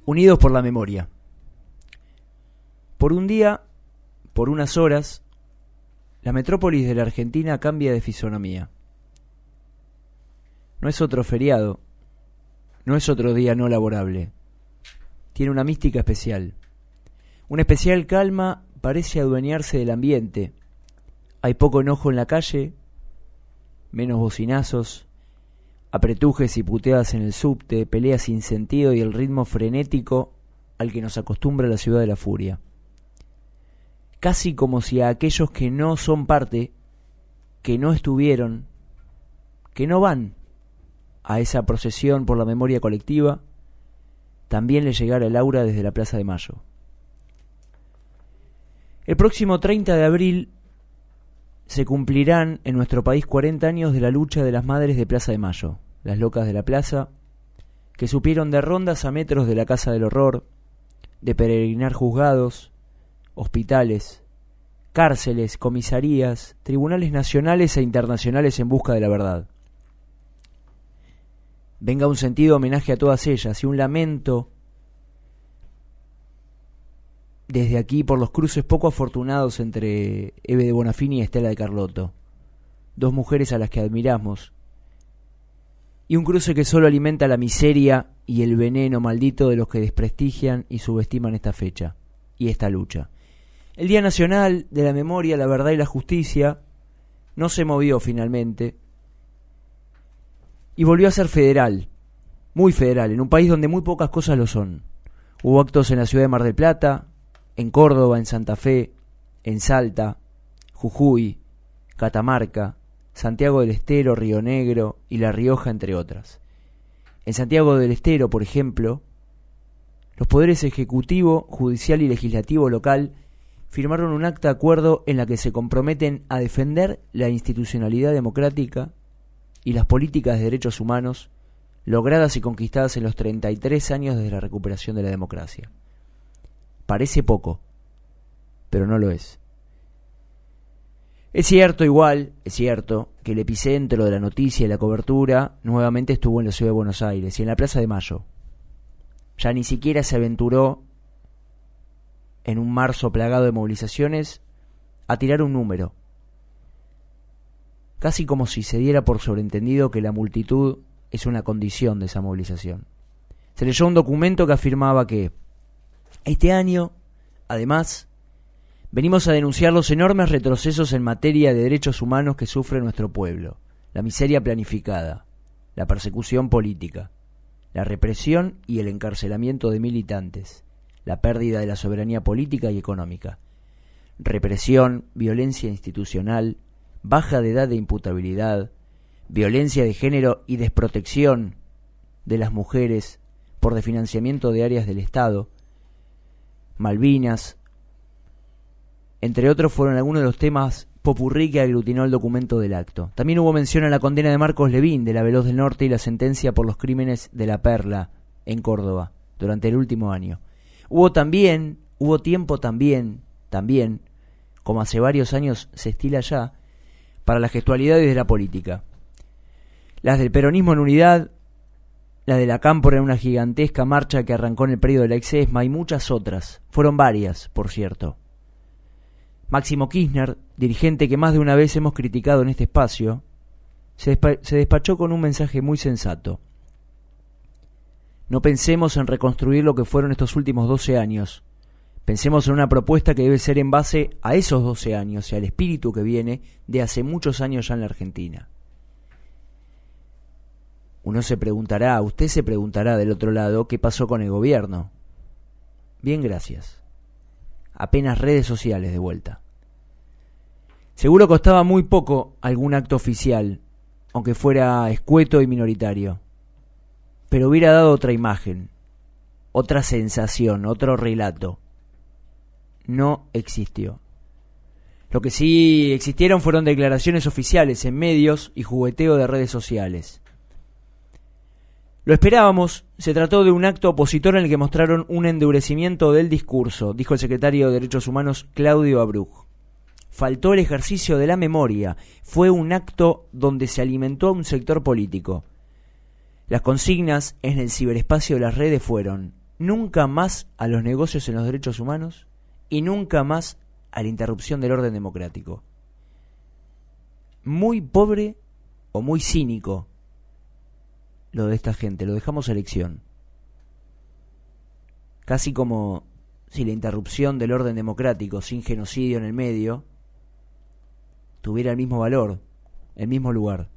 Unidos por la memoria. Por un día, por unas horas, la metrópolis de la Argentina cambia de fisonomía. No es otro feriado, no es otro día no laborable. Tiene una mística especial. Una especial calma parece adueñarse del ambiente. Hay poco enojo en la calle, menos bocinazos, apretujes y puteadas en el subte, peleas sin sentido y el ritmo frenético al que nos acostumbra la ciudad de la furia. Casi como si a aquellos que no son parte, que no estuvieron, que no van a esa procesión por la memoria colectiva, también les llegara el aura desde la Plaza de Mayo. El próximo 30 de abril se cumplirán en nuestro país 40 años de la lucha de las madres de Plaza de Mayo, las locas de la plaza, que supieron de rondas a metros de la Casa del Horror, de peregrinar juzgados, hospitales, cárceles, comisarías, tribunales nacionales e internacionales en busca de la verdad. Venga un sentido homenaje a todas ellas y un lamento desde aquí por los cruces poco afortunados entre Eve de Bonafini y Estela de Carlotto, dos mujeres a las que admiramos, y un cruce que solo alimenta la miseria y el veneno maldito de los que desprestigian y subestiman esta fecha y esta lucha. El Día Nacional de la Memoria, la Verdad y la Justicia no se movió finalmente y volvió a ser federal, muy federal, en un país donde muy pocas cosas lo son. Hubo actos en la ciudad de Mar del Plata, en Córdoba, en Santa Fe, en Salta, Jujuy, Catamarca, Santiago del Estero, Río Negro y La Rioja, entre otras. En Santiago del Estero, por ejemplo, los poderes ejecutivo, judicial y legislativo local firmaron un acta de acuerdo en la que se comprometen a defender la institucionalidad democrática y las políticas de derechos humanos logradas y conquistadas en los 33 años desde la recuperación de la democracia. Parece poco, pero no lo es. Es cierto que el epicentro de la noticia y la cobertura nuevamente estuvo en la ciudad de Buenos Aires y en la Plaza de Mayo. Ya ni siquiera se aventuró, en un marzo plagado de movilizaciones, a tirar un número. Casi como si se diera por sobreentendido que la multitud es una condición de esa movilización. Se leyó un documento que afirmaba que este año, además, venimos a denunciar los enormes retrocesos en materia de derechos humanos que sufre nuestro pueblo, la miseria planificada, la persecución política, la represión y el encarcelamiento de militantes, la pérdida de la soberanía política y económica, represión, violencia institucional, baja de edad de imputabilidad, violencia de género y desprotección de las mujeres por desfinanciamiento de áreas del Estado, Malvinas, entre otros, fueron algunos de los temas popurrí que aglutinó el documento del acto. También hubo mención a la condena de Marcos Levín de la Veloz del Norte y la sentencia por los crímenes de La Perla en Córdoba durante el último año. Hubo tiempo también, como hace varios años se estila ya, para las gestualidades de la política. Las del peronismo en unidad, la de la Cámpora en una gigantesca marcha que arrancó en el predio de la Exesma y muchas otras. Fueron varias, por cierto. Máximo Kirchner, dirigente que más de una vez hemos criticado en este espacio, se despachó con un mensaje muy sensato. No pensemos en reconstruir lo que fueron estos últimos 12 años. Pensemos en una propuesta que debe ser en base a esos 12 años y al espíritu que viene de hace muchos años ya en la Argentina. Usted se preguntará del otro lado qué pasó con el gobierno. Bien, gracias. Apenas redes sociales de vuelta. Seguro costaba muy poco algún acto oficial, aunque fuera escueto y minoritario. Pero hubiera dado otra imagen, otra sensación, otro relato. No existió. Lo que sí existieron fueron declaraciones oficiales en medios y jugueteo de redes sociales. Lo esperábamos, se trató de un acto opositor en el que mostraron un endurecimiento del discurso, dijo el secretario de Derechos Humanos Claudio Abruj. Faltó el ejercicio de la memoria, fue un acto donde se alimentó a un sector político. Las consignas en el ciberespacio de las redes fueron: nunca más a los negocios en los derechos humanos y nunca más a la interrupción del orden democrático. Muy pobre o muy cínico lo de esta gente, lo dejamos a elección. Casi como si la interrupción del orden democrático sin genocidio en el medio tuviera el mismo valor, el mismo lugar.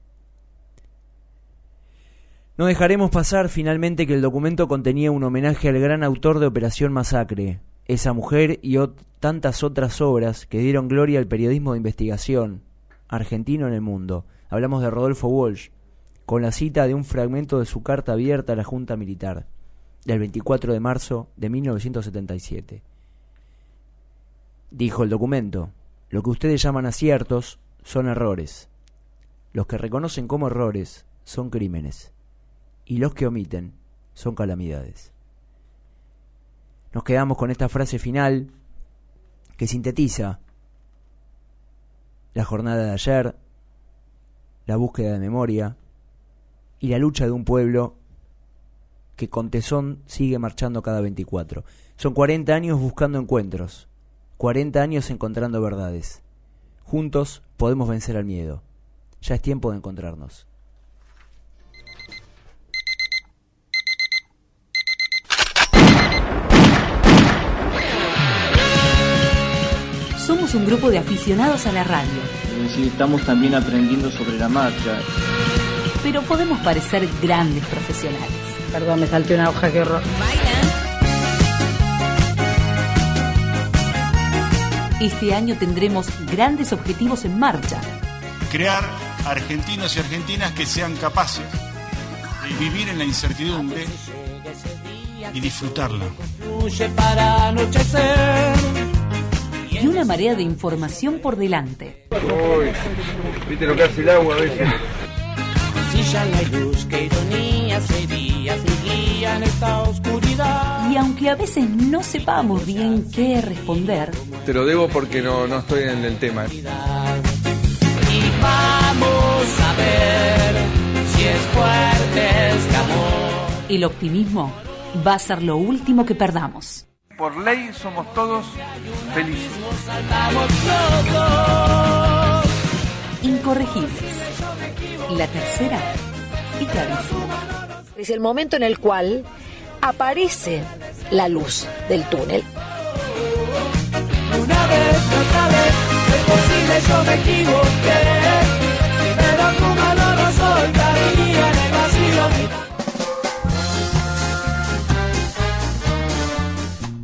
No dejaremos pasar finalmente que el documento contenía un homenaje al gran autor de Operación Masacre, esa mujer y tantas otras obras que dieron gloria al periodismo de investigación argentino en el mundo. Hablamos de Rodolfo Walsh, con la cita de un fragmento de su carta abierta a la Junta Militar, del 24 de marzo de 1977. Dijo el documento: lo que ustedes llaman aciertos son errores. Los que reconocen como errores son crímenes. Y los que omiten son calamidades. Nos quedamos con esta frase final que sintetiza la jornada de ayer, la búsqueda de memoria y la lucha de un pueblo que con tesón sigue marchando cada 24. Son 40 años buscando encuentros, 40 años encontrando verdades. Juntos podemos vencer al miedo. Ya es tiempo de encontrarnos. Somos un grupo de aficionados a la radio. Es decir, estamos también aprendiendo sobre la marcha. Pero podemos parecer grandes profesionales. Perdón, me salté una hoja, qué horror. Este año tendremos grandes objetivos en marcha. Crear argentinos y argentinas que sean capaces de vivir en la incertidumbre y disfrutarla. Y una marea de información por delante. Uy, viste lo que hace el agua a veces. Si ya no hay luz, qué ironía sería mi guía en esta oscuridad. Y aunque a veces no sepamos bien qué responder, Te lo debo porque no estoy en el tema. Y vamos a ver si es fuerte este amor. el optimismo va a ser lo último que perdamos. Por ley somos todos felices. Incorregibles. La tercera y clarísima. Es el momento en el cual aparece la luz del túnel. Una vez, otra vez, es posible, yo me equivoqué, pero tu mano no soltaría en el vacío.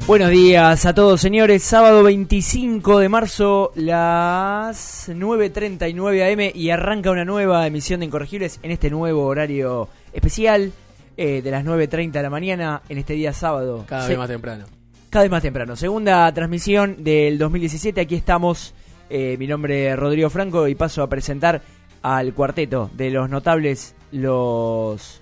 Buenos días a todos, señores. Sábado 25 de marzo, las 9:39 AM, y arranca una nueva emisión de Incorregibles en este nuevo horario especial de las 9:30 de la mañana en este día sábado. Cada vez más temprano. Cada vez más temprano. Segunda transmisión del 2017. Aquí estamos. Mi nombre es Rodrigo Franco y paso a presentar al cuarteto de los notables, los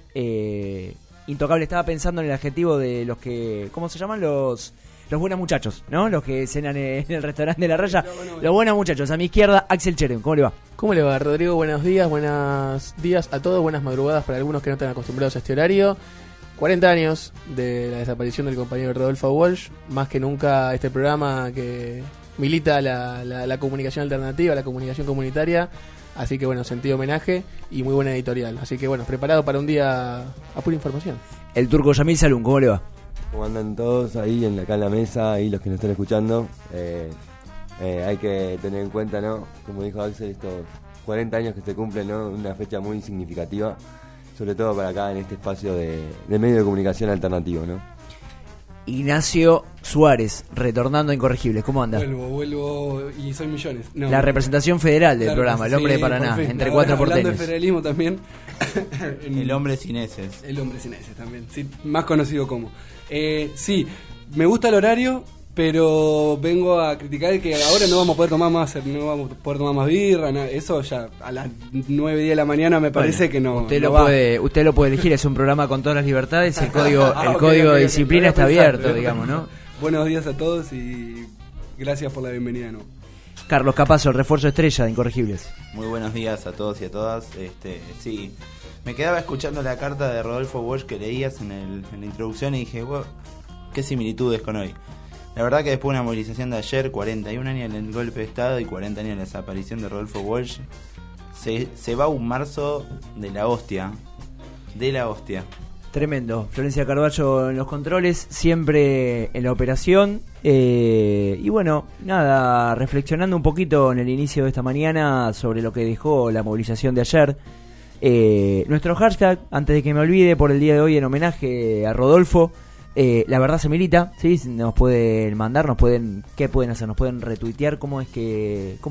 intocables. Estaba pensando en el adjetivo de los que... ¿Cómo se llaman? Los buenos muchachos, ¿no? Los que cenan en el restaurante de La Raya. Los buenos muchachos. A mi izquierda, Axel Cherem. ¿Cómo le va? ¿Cómo le va, Rodrigo? Buenos días a todos. Buenas madrugadas para algunos que no están acostumbrados a este horario. 40 años de la desaparición del compañero Rodolfo Walsh. Más que nunca este programa que milita la comunicación alternativa, la comunicación comunitaria. Así que bueno, sentido homenaje y muy buena editorial. Así que bueno, preparado para un día a pura información. El turco Yamil Salum, ¿cómo le va? ¿Cómo andan todos ahí acá en la mesa, ahí los que nos están escuchando? Hay que tener en cuenta, ¿no? Como dijo Axel, estos 40 años que se cumplen, ¿no? Una fecha muy significativa, sobre todo para acá en este espacio de medio de comunicación alternativo, ¿no? Ignacio Suárez, retornando a Incorregibles. ¿Cómo anda? Vuelvo y soy millones. No, la representación federal del programa, el hombre de Paraná, entre cuatro porteños. Hablando de federalismo también. El hombre sin heces. El hombre sin heces también, sí, más conocido como. Sí, me gusta el horario, pero vengo a criticar que ahora no vamos a poder tomar más birra, eso ya a las 9:10 de la mañana me parece que no. Usted lo puede elegir, es un programa con todas las libertades, el código de disciplina está abierto, digamos, ¿no? Buenos días a todos y gracias por la bienvenida, ¿no? Carlos Capazo, el refuerzo estrella de Incorregibles. Muy buenos días a todos y a todas. Sí, me quedaba escuchando la carta de Rodolfo Walsh que leías en la introducción y dije, bueno, qué similitudes con hoy. La verdad que después de una movilización de ayer, 41 años del golpe de Estado y 40 años de la desaparición de Rodolfo Walsh, se va un marzo de la hostia. De la hostia. Tremendo. Florencia Carballo en los controles, siempre en la operación. Y bueno, nada, reflexionando un poquito en el inicio de esta mañana sobre lo que dejó la movilización de ayer. Nuestro hashtag, antes de que me olvide, por el día de hoy en homenaje a Rodolfo. La verdad se milita, ¿sí? Nos pueden mandar, ¿qué pueden hacer? Nos pueden retuitear, ¿cómo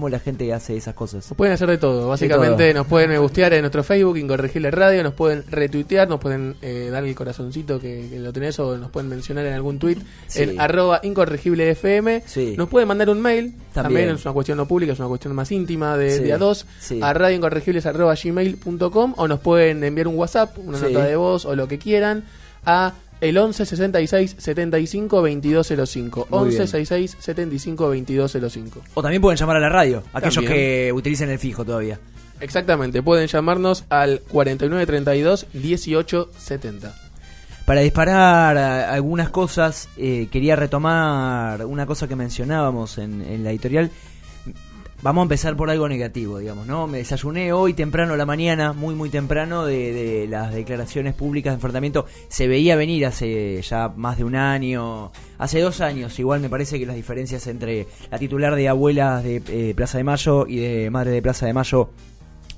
la gente hace esas cosas? Nos pueden hacer de todo, básicamente de todo. Nos pueden me gustear en nuestro Facebook, Incorregible Radio, nos pueden retuitear, nos pueden dar el corazoncito que lo tenés, o nos pueden mencionar en algún tweet, sí, en @incorregiblefm, sí. Nos pueden mandar un mail, también es una cuestión no pública, es una cuestión más íntima de a dos, sí, a radioincorregibles@gmail.com, o nos pueden enviar un WhatsApp, una nota de voz o lo que quieran, a el 11 66 75 2205. 11 66 75 2205. O también pueden llamar a la radio, aquellos que utilicen el fijo todavía. Exactamente, pueden llamarnos al 4932 1870. Para disparar algunas cosas, quería retomar una cosa que mencionábamos en la editorial. Vamos a empezar por algo negativo, digamos, ¿no? Me desayuné hoy temprano a la mañana, muy temprano, de las declaraciones públicas de enfrentamiento. Se veía venir hace ya más de un año, hace 2 años. Igual me parece que las diferencias entre la titular de Abuelas de Plaza de Mayo y de Madre de Plaza de Mayo,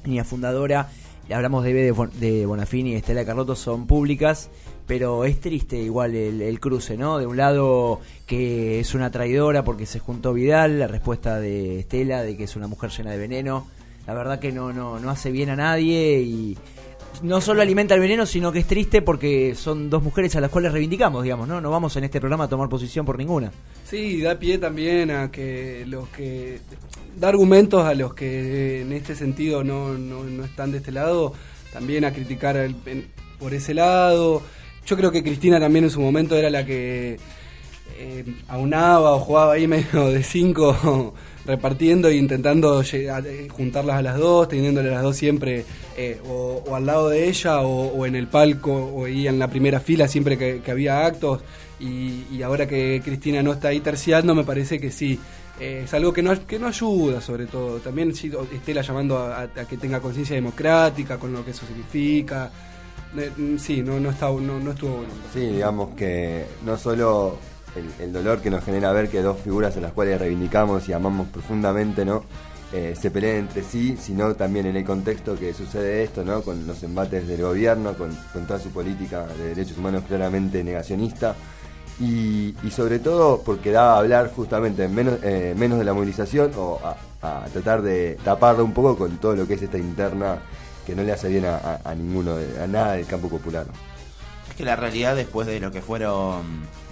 niña fundadora, hablamos de Bonafini y Estela Carlotto, son públicas. Pero es triste igual el cruce, ¿no? De un lado que es una traidora porque se juntó Vidal, la respuesta de Estela de que es una mujer llena de veneno. La verdad que no hace bien a nadie y no solo alimenta el veneno, sino que es triste porque son 2 mujeres a las cuales reivindicamos, digamos, ¿no? No vamos en este programa a tomar posición por ninguna. Sí, da pie también a que da argumentos a los que en este sentido no están de este lado, también a criticar por ese lado. Yo creo que Cristina también en su momento era la que aunaba o jugaba ahí medio de 5 repartiendo e intentando juntarlas a las dos, teniéndole a las dos siempre o al lado de ella o en el palco o ahí en la primera fila siempre que había actos, y ahora que Cristina no está ahí terciando, me parece que sí. Es algo que no ayuda, sobre todo. También Estela llamando a que tenga conciencia democrática con lo que eso significa. Sí, no estuvo bueno. Sí, digamos que no solo el dolor que nos genera ver que 2 figuras a las cuales reivindicamos y amamos profundamente, ¿no? Se peleen entre sí, sino también en el contexto que sucede esto, ¿no? Con los embates del gobierno, con toda su política de derechos humanos claramente negacionista, y sobre todo porque daba a hablar justamente menos de la movilización, o a tratar de taparlo un poco con todo lo que es esta interna que no le hace bien a nada del campo popular. Es que la realidad, después de lo que fueron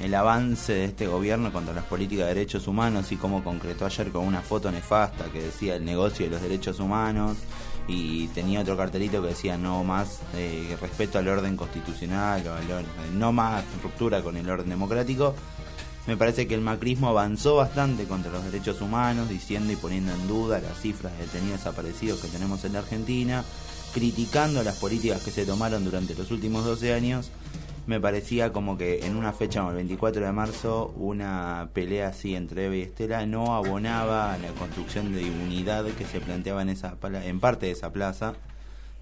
el avance de este gobierno contra las políticas de derechos humanos y cómo concretó ayer con una foto nefasta que decía el negocio de los derechos humanos, y tenía otro cartelito que decía no más respeto al orden constitucional, o no más ruptura con el orden democrático, me parece que el macrismo avanzó bastante contra los derechos humanos, diciendo y poniendo en duda las cifras de detenidos desaparecidos que tenemos en la Argentina, criticando las políticas que se tomaron durante los últimos 12 años. Me parecía como que en una fecha como el 24 de marzo, una pelea así entre Eva y Estela no abonaba a la construcción de unidad que se planteaba en parte de esa plaza.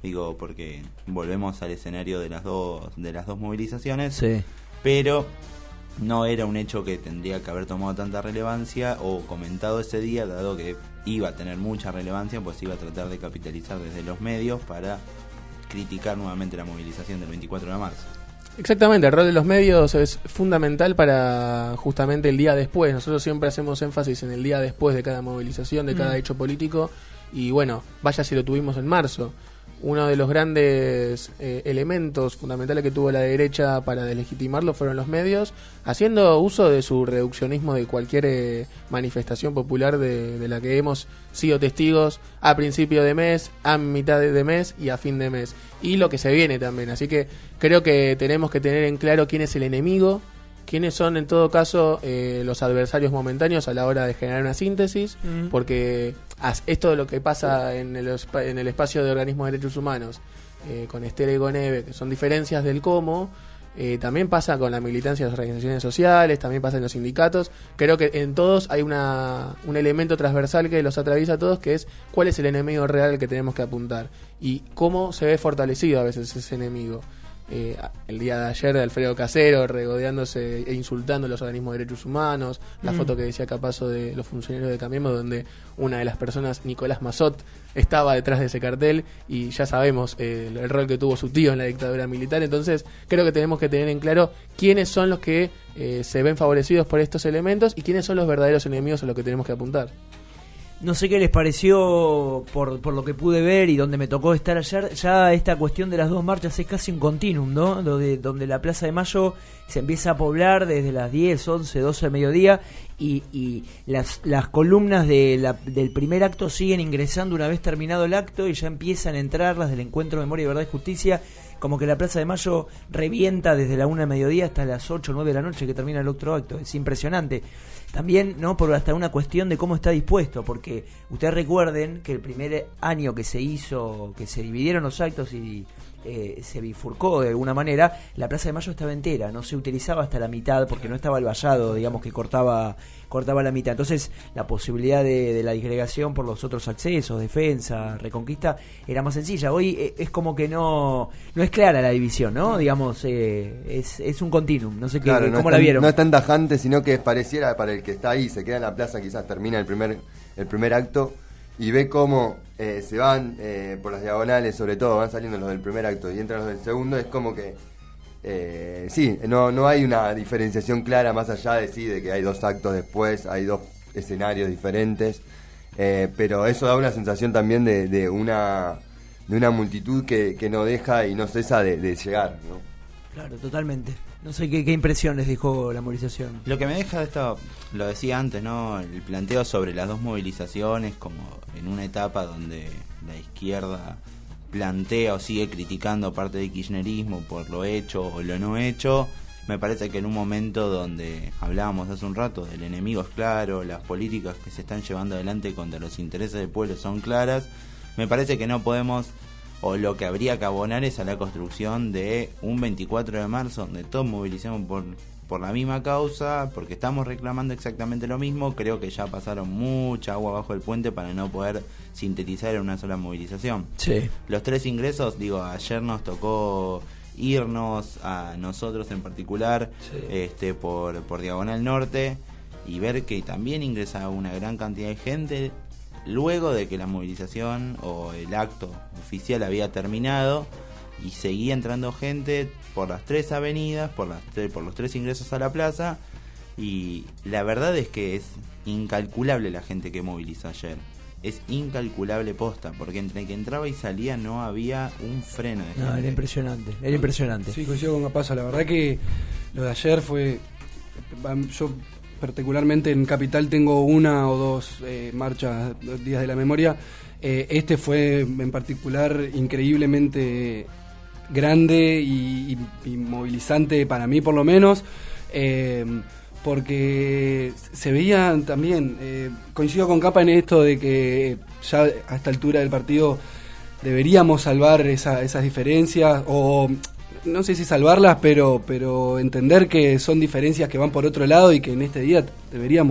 Digo, porque volvemos al escenario de las dos movilizaciones, sí, pero no era un hecho que tendría que haber tomado tanta relevancia o comentado ese día, dado que iba a tener mucha relevancia, pues iba a tratar de capitalizar desde los medios para criticar nuevamente la movilización del 24 de marzo. Exactamente, el rol de los medios es fundamental para justamente el día después. Nosotros siempre hacemos énfasis en el día después de cada movilización, de cada hecho político, y bueno, vaya si lo tuvimos en marzo. Uno de los grandes elementos fundamentales que tuvo la derecha para deslegitimarlo fueron los medios, haciendo uso de su reduccionismo de cualquier manifestación popular de la que hemos sido testigos a principio de mes, a mitad de mes y a fin de mes, y lo que se viene también. Así que creo que tenemos que tener en claro quién es el enemigo, quiénes son en todo caso los adversarios momentáneos a la hora de generar una síntesis, porque esto de lo que pasa en el espacio de organismos de derechos humanos con Estela y con Eve, que son diferencias del cómo, También pasa con la militancia de las organizaciones sociales, también pasa en los sindicatos. Creo que en todos hay un elemento transversal que los atraviesa a todos, que es cuál es el enemigo real que tenemos que apuntar y cómo se ve fortalecido a veces ese enemigo. El día de ayer de Alfredo Casero regodeándose e insultando a los organismos de derechos humanos, la foto que decía Capazo de los funcionarios de Cambiemos, donde una de las personas, Nicolás Massot, estaba detrás de ese cartel, y ya sabemos el rol que tuvo su tío en la dictadura militar. Entonces creo que tenemos que tener en claro quiénes son los que se ven favorecidos por estos elementos y quiénes son los verdaderos enemigos a los que tenemos que apuntar. No sé qué les pareció por lo que pude ver y donde me tocó estar ayer. Ya esta cuestión de las dos marchas es casi un continuum, ¿no? Donde la Plaza de Mayo se empieza a poblar desde las 10, 11, 12 del mediodía y las columnas del primer acto siguen ingresando una vez terminado el acto, y ya empiezan a entrar las del Encuentro Memoria, Verdad y Justicia. Como que la Plaza de Mayo revienta desde la 1 del mediodía hasta las 8 o 9 de la noche que termina el otro acto. Es impresionante. También, ¿no?, por hasta una cuestión de cómo está dispuesto, porque ustedes recuerden que el primer año que se hizo, que se dividieron los actos y se bifurcó de alguna manera, la Plaza de Mayo estaba entera, no se utilizaba hasta la mitad porque no estaba el vallado, digamos, que cortaba la mitad. Entonces la posibilidad de la disgregación por los otros accesos, defensa, reconquista, era más sencilla. Hoy es como que no es clara la división, ¿no? Digamos, es un continuum. No sé claro, cómo la vieron. No es tan tajante, sino que pareciera para el que está ahí, se queda en la plaza, quizás termina el primer acto y ve cómo se van por las diagonales, sobre todo van saliendo los del primer acto y entran los del segundo. Es como que sí, no hay una diferenciación clara más allá de que hay dos actos después, hay dos escenarios diferentes, pero eso da una sensación también de una multitud que no deja y no cesa de llegar, ¿no? Claro, totalmente. No sé qué impresión les dejó la movilización. Lo que me deja esto, lo decía antes, ¿no? El planteo sobre las dos movilizaciones como en una etapa donde la izquierda plantea o sigue criticando parte del kirchnerismo por lo hecho o lo no hecho. Me parece que en un momento donde hablábamos hace un rato del enemigo es claro, las políticas que se están llevando adelante contra los intereses del pueblo son claras, me parece que no podemos, o lo que habría que abonar es a la construcción de un 24 de marzo donde todos movilicemos por la misma causa, porque estamos reclamando exactamente lo mismo. Creo que ya pasaron mucha agua bajo el puente para no poder sintetizar en una sola movilización. Sí. Los tres ingresos, ayer nos tocó irnos a nosotros en particular, sí, por Diagonal Norte, y ver que también ingresaba una gran cantidad de gente luego de que la movilización o el acto oficial había terminado, y seguía entrando gente por las tres avenidas, por los tres ingresos a la plaza, y la verdad es que es incalculable la gente que movilizó ayer. Es incalculable posta, porque entre que entraba y salía no había un freno de gente. No, era impresionante. Sí, coincido con Capazo. La verdad que lo de ayer fue... Yo particularmente en Capital tengo una o dos marchas, días de la memoria. Este fue en particular increíblemente grande y movilizante para mí, por lo menos, porque se veía también, coincido con Capa en esto de que ya a esta altura del partido deberíamos salvar esas diferencias, o no sé si salvarlas, pero entender que son diferencias que van por otro lado y que en este día debería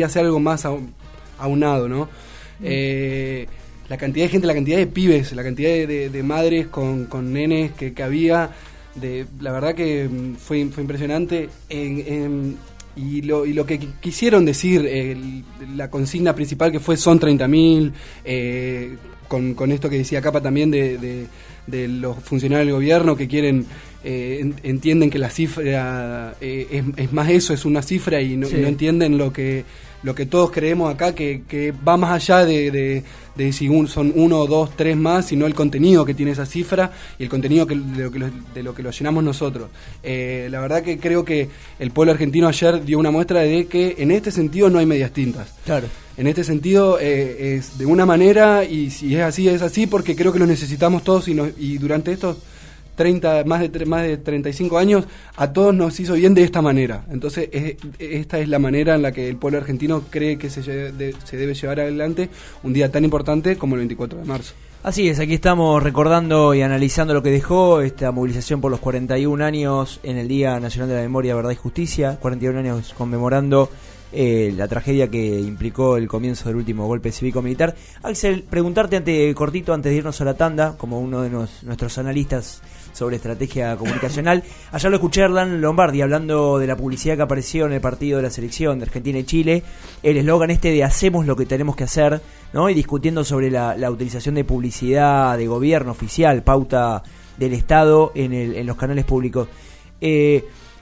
ser algo más aunado, ¿no? La cantidad de gente, la cantidad de pibes, la cantidad de madres con nenes que había, la verdad que fue impresionante. Y lo que quisieron decir, la consigna principal que son 30.000, con esto que decía Capa también de los funcionarios del gobierno que quieren, entienden que la cifra es más eso, es una cifra, y no entienden lo que todos creemos acá, que va más allá de si son 1, 2, 3 más, sino el contenido que tiene esa cifra y el contenido de lo que lo llenamos nosotros. La verdad que creo que el pueblo argentino ayer dio una muestra de que en este sentido no hay medias tintas. Claro. En este sentido es de una manera, y si es así, porque creo que lo necesitamos todos, y durante estos más de 35 años a todos nos hizo bien de esta manera. Entonces esta es la manera en la que el pueblo argentino cree que se debe llevar adelante un día tan importante como el 24 de marzo. Así es, aquí estamos recordando y analizando lo que dejó esta movilización por los 41 años en el Día Nacional de la Memoria, Verdad y Justicia, 41 años conmemorando la tragedia que implicó el comienzo del último golpe cívico-militar. Axel, preguntarte cortito antes de irnos a la tanda, como uno de nuestros analistas sobre estrategia comunicacional. Ayer lo escuché a Hernán Lombardi hablando de la publicidad que apareció en el partido de la selección de Argentina y Chile, el eslogan de hacemos lo que tenemos que hacer, ¿no? Y discutiendo sobre la utilización de publicidad de gobierno oficial, pauta del Estado en los canales públicos.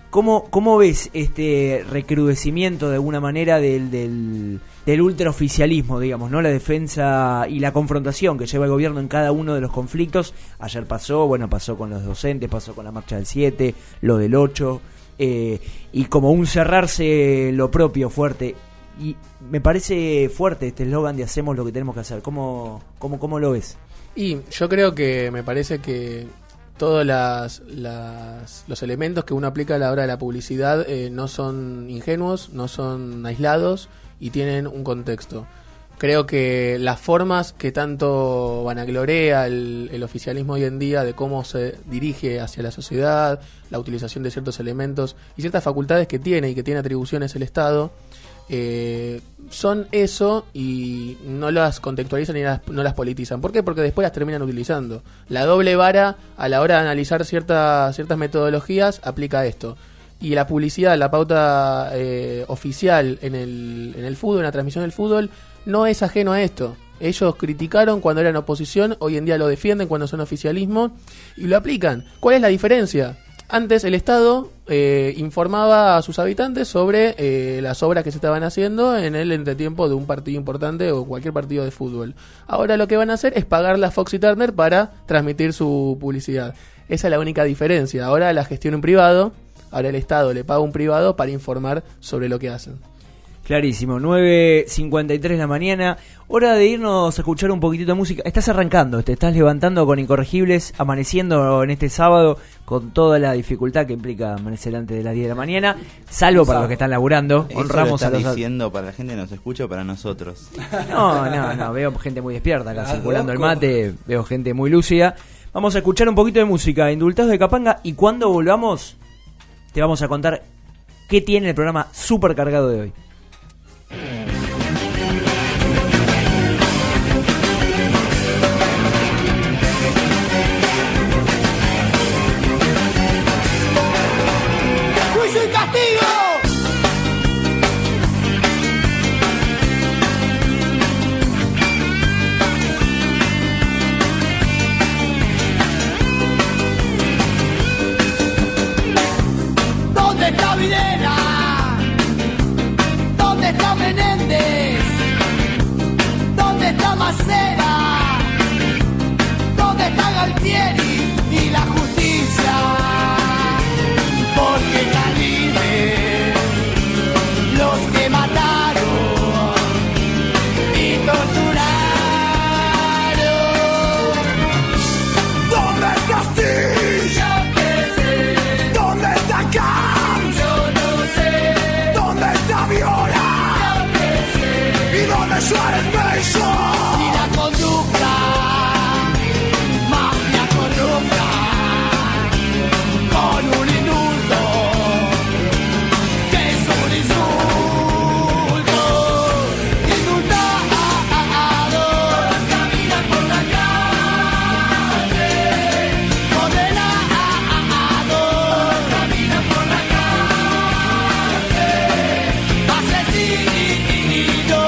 ¿Cómo ves este recrudecimiento de alguna manera del ultraoficialismo, digamos, ¿no? La defensa y la confrontación que lleva el gobierno en cada uno de los conflictos. Ayer pasó con los docentes, pasó con la marcha del 7, lo del 8, y como un cerrarse lo propio fuerte. Y me parece fuerte este eslogan de hacemos lo que tenemos que hacer. ¿Cómo lo ves? Y yo creo que me parece que todos los elementos que uno aplica a la hora de la publicidad no son ingenuos, no son aislados y tienen un contexto. Creo que las formas que tanto vanaglorea el oficialismo hoy en día de cómo se dirige hacia la sociedad, la utilización de ciertos elementos y ciertas facultades que tiene y que tiene atribuciones el Estado, son eso y no las contextualizan y no las politizan. ¿Por qué? Porque después las terminan utilizando. La doble vara a la hora de analizar ciertas metodologías aplica esto. Y la publicidad, la pauta oficial en el fútbol, en la transmisión del fútbol, no es ajeno a esto. Ellos criticaron cuando eran oposición, hoy en día lo defienden cuando son oficialismo y lo aplican. ¿Cuál es la diferencia? Antes el Estado informaba a sus habitantes sobre las obras que se estaban haciendo en el entretiempo de un partido importante o cualquier partido de fútbol. Ahora lo que van a hacer es pagarle a Fox y Turner para transmitir su publicidad. Esa es la única diferencia. Ahora la gestión en privado, ahora el Estado le paga a un privado para informar sobre lo que hacen. Clarísimo, 9:53 de la mañana, hora de irnos a escuchar un poquitito de música. Estás arrancando, te estás levantando con Incorregibles, amaneciendo en este sábado con toda la dificultad que implica amanecer antes de las 10 de la mañana, salvo para los que están laburando. Eso honramos lo a los diciendo para la gente que nos escucha o para nosotros. No, veo gente muy despierta acá circulando el mate, veo gente muy lúcida. Vamos a escuchar un poquito de música, Indultados de Capanga, y cuando volvamos te vamos a contar qué tiene el programa súper cargado de hoy. ¡Juicio y castigo! ¿Dónde está Videla? ¿Dónde está Menéndez? ¿Dónde está Macera? ¿Dónde está Galtieri y la justicia? Porque Caribe, los que mataron y torturaron. ¿Dónde está Steve? Yo qué sé. ¿Dónde está Camps? Yo no sé. ¿Dónde está Viola? Yo qué sé. ¿Y dónde Suárez Mason? Y la conducta, mafia corrupta, con un indulto, que es un insulto. Indultado, caminan por la calle. Condenado, caminan por la calle. Asesino,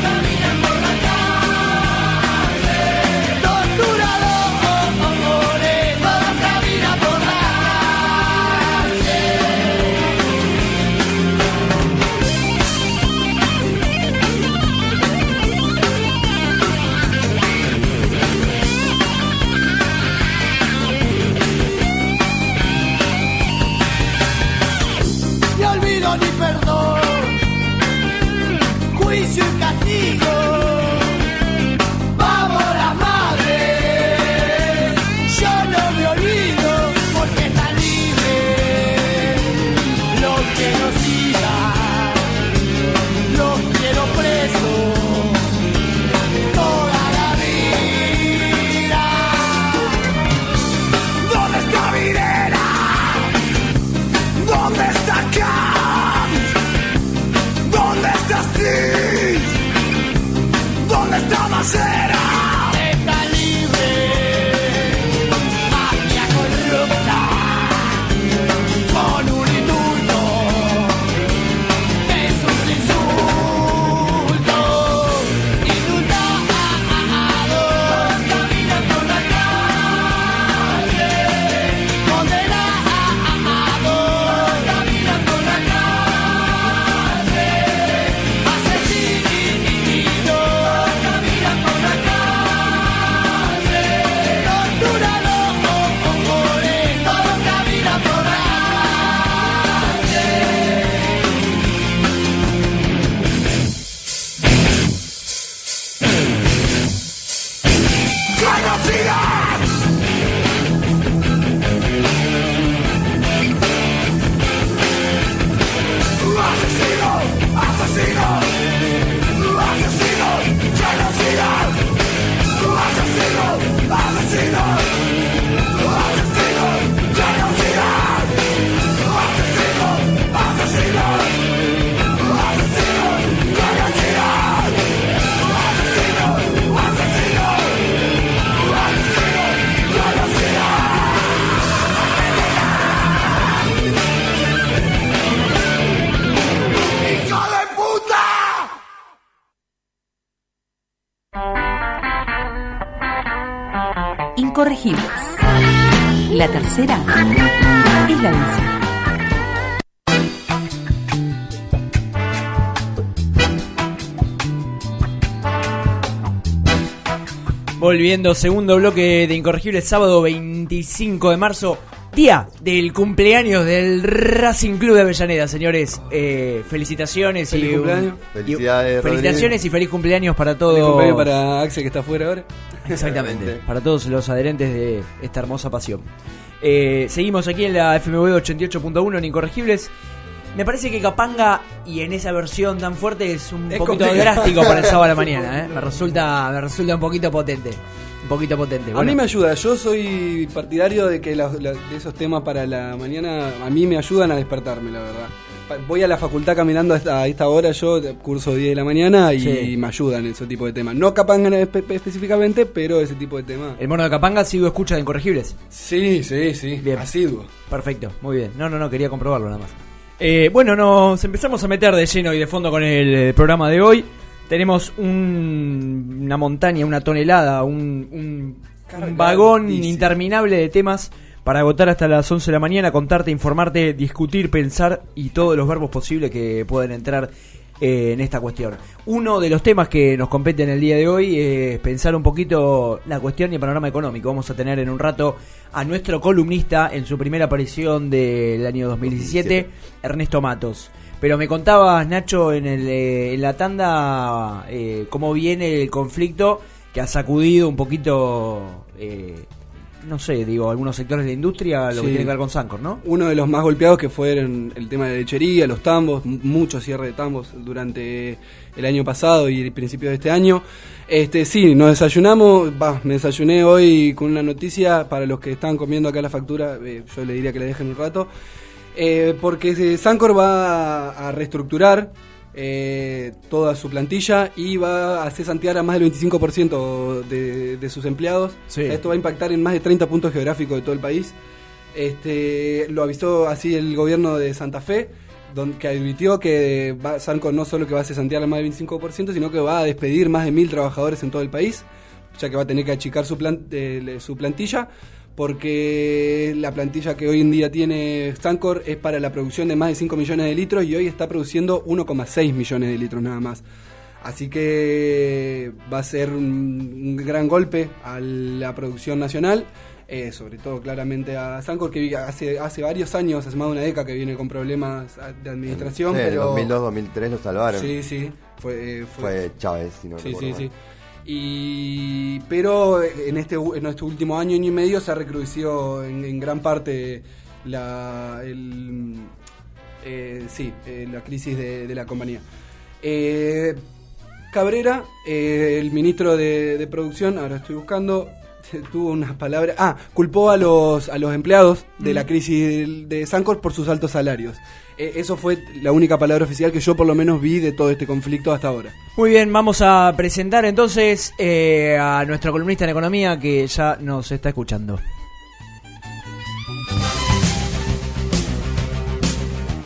caminan por la calle. Torturadores, todos caminan por la ni olvido ni perdón, juicio y castigo. Vamos la madre, yo no me olvido porque está libre. Los quiero sigan, los quiero presos toda la vida. Incorregibles. La tercera es la vencida. Volviendo, segundo bloque de Incorregibles, sábado 25 de marzo, día del cumpleaños del Racing Club de Avellaneda, señores. Felicitaciones feliz cumpleaños. Felicidades, felicitaciones y feliz cumpleaños para todos. Feliz cumpleaños para Axel, que está afuera ahora. Exactamente, para todos los adherentes de esta hermosa pasión. Seguimos aquí en la FMW 88.1 en Incorregibles. Me parece que Capanga, y en esa versión tan fuerte, es un poquito complicado. drástico para el sábado a la mañana, Me resulta un poquito potente. A mí me ayuda, yo soy partidario de que de esos temas para la mañana a mí me ayudan a despertarme, la verdad. Voy a la facultad caminando a esta hora, yo curso 10 de la mañana y Sí. me ayudan ese tipo de temas. No Capanga específicamente, pero ese tipo de temas. El mono de Capanga sigo escucha de Incorregibles. Sí, Bien. asiduo. Perfecto, muy bien. No, quería comprobarlo nada más. Bueno, nos empezamos a meter de lleno y de fondo con el programa de hoy. Tenemos una montaña, una tonelada, un vagón interminable de temas para agotar hasta las 11 de la mañana, contarte, informarte, discutir, pensar y todos los verbos posibles que pueden entrar en esta cuestión. Uno de los temas que nos compete en el día de hoy es pensar un poquito la cuestión y el panorama económico. Vamos a tener en un rato a nuestro columnista en su primera aparición del año 2017, Ernesto Matos. Pero me contabas, Nacho, en la tanda, cómo viene el conflicto que ha sacudido un poquito, algunos sectores de la industria, lo que tiene que ver con Sancor, ¿no? Uno de los más golpeados que fueron el tema de lechería, los tambos, mucho cierre de tambos durante el año pasado y el principio de este año. Sí, nos desayunamos, me desayuné hoy con una noticia para los que están comiendo acá la factura, yo le diría que le dejen un rato. Porque Sancor va a reestructurar toda su plantilla y va a cesantear a más del 25% de sus empleados. Sí. Esto va a impactar en más de 30 puntos geográficos de todo el país. Lo avisó así el gobierno de Santa Fe, que advirtió que Sancor no solo que va a cesantear a más del 25%, sino que va a despedir más de 1.000 trabajadores en todo el país, ya que va a tener que achicar su plantilla, porque la plantilla que hoy en día tiene Sancor es para la producción de más de 5 millones de litros y hoy está produciendo 1,6 millones de litros nada más. Así que va a ser un gran golpe a la producción nacional, sobre todo claramente a Sancor, que hace varios años, hace más de una década que viene con problemas de administración. Sí, pero en 2002-2003 lo salvaron. Sí, fue Chávez, si no recuerdo mal. Pero en este último año y medio se ha recrudecido en gran parte la crisis de la compañía. Cabrera, el ministro de producción, ahora estoy buscando, tuvo unas palabras, culpó a los empleados de la crisis de Sancor por sus altos salarios. Eso fue la única palabra oficial que yo por lo menos vi de todo este conflicto hasta ahora. Muy bien, vamos a presentar entonces a nuestro columnista en economía que ya nos está escuchando.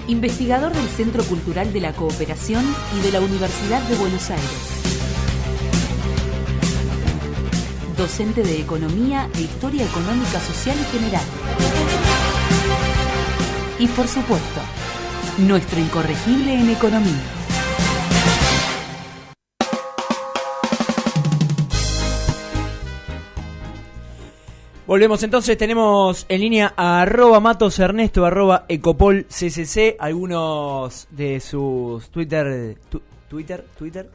Investigador del Centro Cultural de la Cooperación y de la Universidad de Buenos Aires. Docente de Economía e Historia Económica Social y General. Y por supuesto, nuestro incorregible en economía. Volvemos entonces, tenemos en línea a @MatosErnesto, @EcopolCCC, algunos de sus Twitter,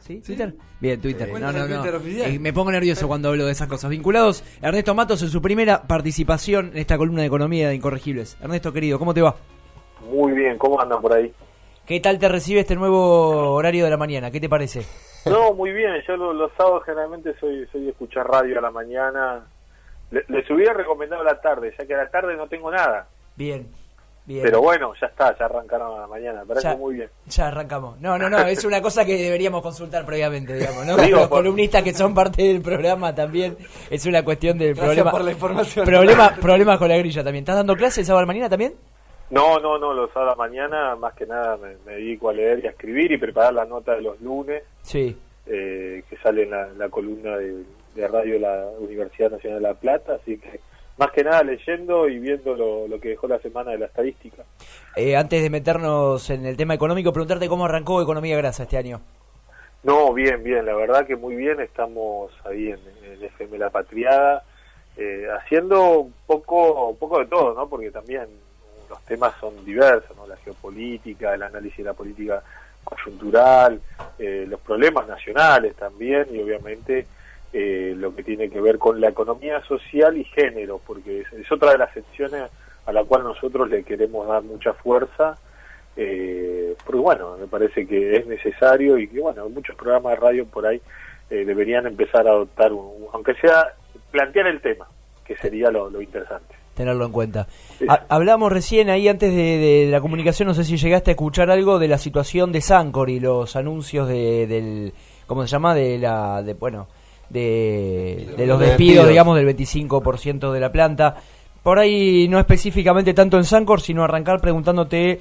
¿sí? ¿Twitter? Bien, Twitter. No. Me pongo nervioso cuando hablo de esas cosas. Vinculados, Ernesto Matos en su primera participación en esta columna de economía de Incorregibles. Ernesto, querido, ¿cómo te va? Muy bien, ¿cómo andan por ahí? ¿Qué tal te recibe este nuevo horario de la mañana? ¿Qué te parece? No, muy bien, yo los sábados generalmente soy de escuchar radio a la mañana. Les hubiera recomendado la tarde, ya que a la tarde no tengo nada. Bien. Pero bueno, ya arrancaron a la mañana, parece muy bien. Ya arrancamos. No, es una cosa que deberíamos consultar previamente, digamos, ¿no? Los columnistas que son parte del programa también, es una cuestión del problema. Por la información. Problemas con la grilla también. ¿Estás dando clases sábado a la mañana también? No, los sábados a la mañana, más que nada me dedico a leer y a escribir y preparar la nota de los lunes. Sí. Que sale en la columna de de radio de la Universidad Nacional de La Plata, así que más que nada leyendo y viendo lo que dejó la semana de la estadística. Antes de meternos en el tema económico, preguntarte cómo arrancó Economía Grasa este año. No, bien, la verdad que muy bien, estamos ahí en FM La Patriada, haciendo un poco de todo, ¿no? Porque también los temas son diversos, ¿no? La geopolítica, el análisis de la política coyuntural, los problemas nacionales también, y obviamente lo que tiene que ver con la economía social y género, porque es otra de las secciones a la cual nosotros le queremos dar mucha fuerza, porque bueno, me parece que es necesario y que bueno, muchos programas de radio por ahí deberían empezar a adoptar, aunque sea plantear el tema, que sería lo interesante. Tenerlo en cuenta. Hablamos recién ahí antes de la comunicación, no sé si llegaste a escuchar algo de la situación de Sancor y los anuncios del, ¿cómo se llama? De los despidos, digamos, del 25% de la planta. Por ahí no específicamente tanto en Sancor, sino arrancar preguntándote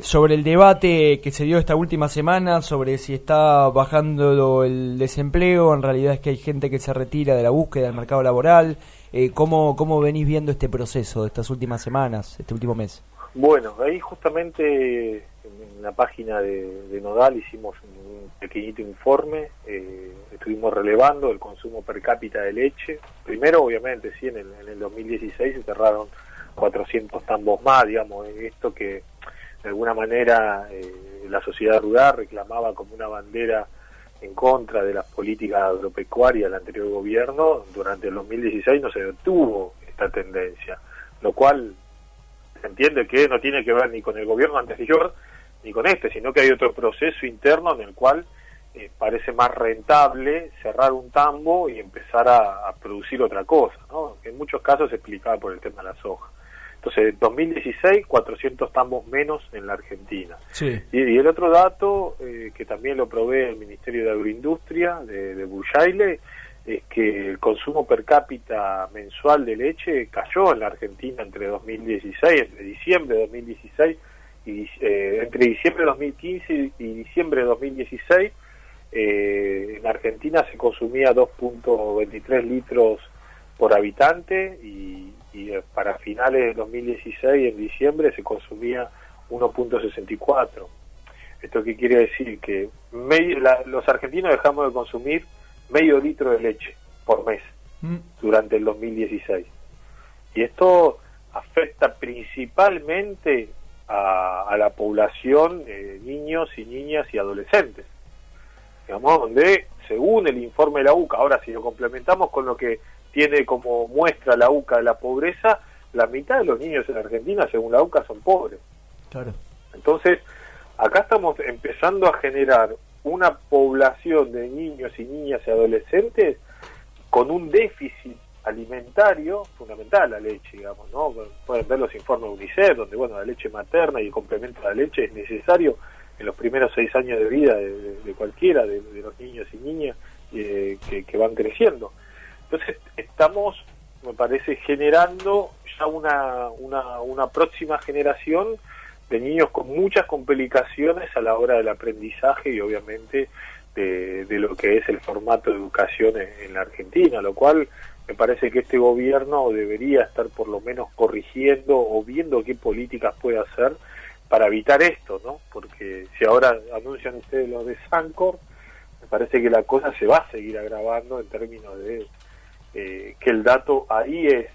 sobre el debate que se dio esta última semana, sobre si está bajando el desempleo, en realidad es que hay gente que se retira de la búsqueda del mercado laboral. ¿Cómo venís viendo este proceso de estas últimas semanas, este último mes? Bueno, ahí justamente en la página de Nodal hicimos un pequeñito informe, estuvimos relevando el consumo per cápita de leche. Primero, obviamente, sí, en el 2016 se cerraron 400 tambos más, digamos, esto que de alguna manera la sociedad rural reclamaba como una bandera en contra de las políticas agropecuarias del anterior gobierno. Durante el 2016 no se detuvo esta tendencia, lo cual se entiende que no tiene que ver ni con el gobierno anterior ni con este, sino que hay otro proceso interno en el cual parece más rentable cerrar un tambo y empezar a producir otra cosa, ¿no? En muchos casos se explicaba por el tema de la soja. Entonces, 2016, 400 tambos menos en la Argentina. Sí. Y el otro dato, que también lo provee el Ministerio de Agroindustria de Bujaile, es que el consumo per cápita mensual de leche cayó en la Argentina entre 2016, entre diciembre de 2016, entre diciembre de 2015 y diciembre de 2016, en la Argentina se consumía 2.23 litros por habitante y para finales de 2016, en diciembre, se consumía 1.64. ¿Esto qué quiere decir? Que los argentinos dejamos de consumir medio litro de leche por mes durante el 2016. Y esto afecta principalmente a la población, niños y niñas y adolescentes. Digamos, donde, según el informe de la UCA, ahora si lo complementamos con lo que tiene como muestra la UCA de la pobreza, la mitad de los niños en Argentina, según la UCA, son pobres. Claro. Entonces, acá estamos empezando a generar una población de niños y niñas y adolescentes con un déficit alimentario fundamental, la leche, digamos, ¿no? Pueden ver los informes de UNICEF, donde, bueno, la leche materna y el complemento de la leche es necesario en los primeros 6 años de vida de cualquiera, de los niños y niñas que van creciendo. Entonces estamos, me parece, generando ya una próxima generación de niños con muchas complicaciones a la hora del aprendizaje y obviamente de lo que es el formato de educación en la Argentina, lo cual me parece que este gobierno debería estar por lo menos corrigiendo o viendo qué políticas puede hacer para evitar esto, ¿no? Porque si ahora anuncian ustedes lo de Sancor, me parece que la cosa se va a seguir agravando en términos de que el dato ahí es,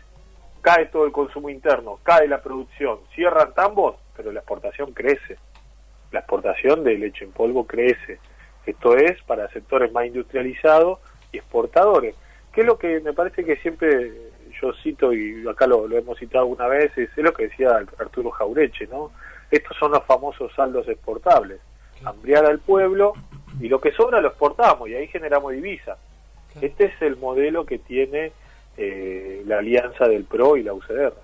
cae todo el consumo interno, cae la producción, cierran tambos, pero la exportación crece, la exportación de leche en polvo crece. Esto es para sectores más industrializados y exportadores, que es lo que me parece que siempre yo cito, y acá lo hemos citado una vez, es lo que decía Arturo Jaureche, ¿no? Estos son los famosos saldos exportables, ampliar al pueblo y lo que sobra lo exportamos y ahí generamos divisa. Este es el modelo que tiene la alianza del PRO y la UCR.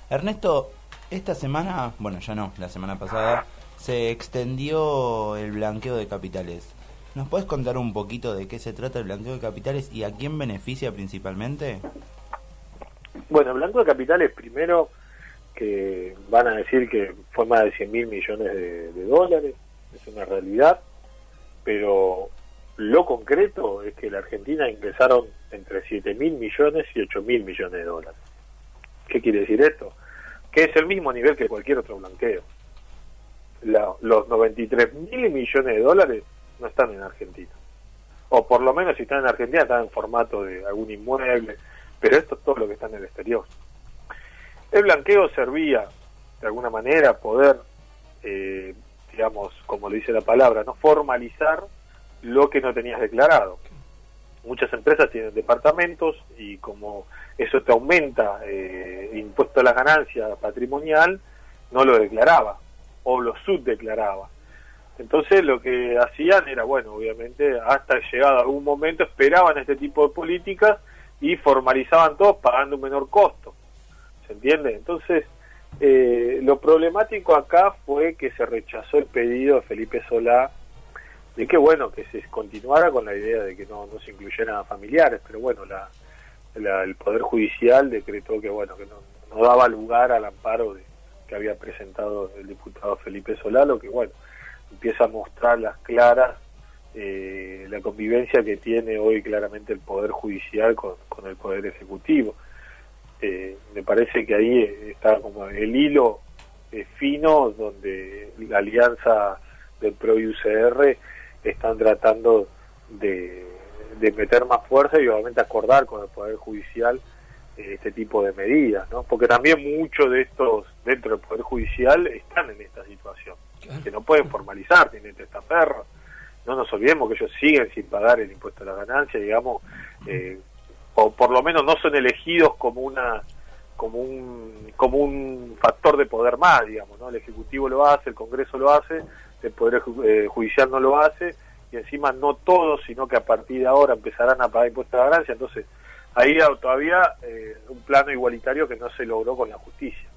Ernesto, esta semana, bueno, ya no, la semana pasada, se extendió el blanqueo de capitales. ¿Nos puedes contar un poquito de qué se trata el blanqueo de capitales y a quién beneficia principalmente? Bueno, el blanqueo de capitales, primero, que van a decir que fue más de 100.000 millones de dólares, es una realidad, pero lo concreto es que en la Argentina ingresaron entre 7.000 millones y 8.000 millones de dólares. ¿Qué quiere decir esto? Que es el mismo nivel que cualquier otro blanqueo. Los 93.000 millones de dólares no están en Argentina. O por lo menos si están en Argentina están en formato de algún inmueble, pero esto es todo lo que está en el exterior. El blanqueo servía, de alguna manera, poder, digamos, como le dice la palabra, no formalizar lo que no tenías declarado. Muchas empresas tienen departamentos y como eso te aumenta impuesto a la ganancia patrimonial, no lo declaraba o lo subdeclaraba. Entonces lo que hacían era, bueno, obviamente, hasta llegado algún momento esperaban este tipo de políticas y formalizaban todos pagando un menor costo. ¿Se entiende? Entonces, lo problemático acá fue que se rechazó el pedido de Felipe Solá de que, bueno, que se continuara con la idea de que no se incluyeran a familiares, pero bueno, el Poder Judicial decretó que, bueno, que no daba lugar al amparo que había presentado el diputado Felipe Solá, lo que, bueno, empieza a mostrar las claras la convivencia que tiene hoy claramente el Poder Judicial con el Poder Ejecutivo. Me parece que ahí está como el hilo fino donde la alianza del PRO y UCR están tratando de meter más fuerza y obviamente acordar con el Poder Judicial este tipo de medidas, ¿no? Porque también muchos de estos dentro del Poder Judicial están en esta situación, que no pueden formalizar, tienen testaferros. No nos olvidemos que ellos siguen sin pagar el impuesto a la ganancia, digamos, o por lo menos no son elegidos como un factor de poder más, digamos, ¿no? El Ejecutivo lo hace, el Congreso lo hace, el Poder Judicial no lo hace, y encima no todos, sino que a partir de ahora empezarán a pagar impuestos a la ganancia. Entonces ahí todavía un plano igualitario que no se logró con la justicia.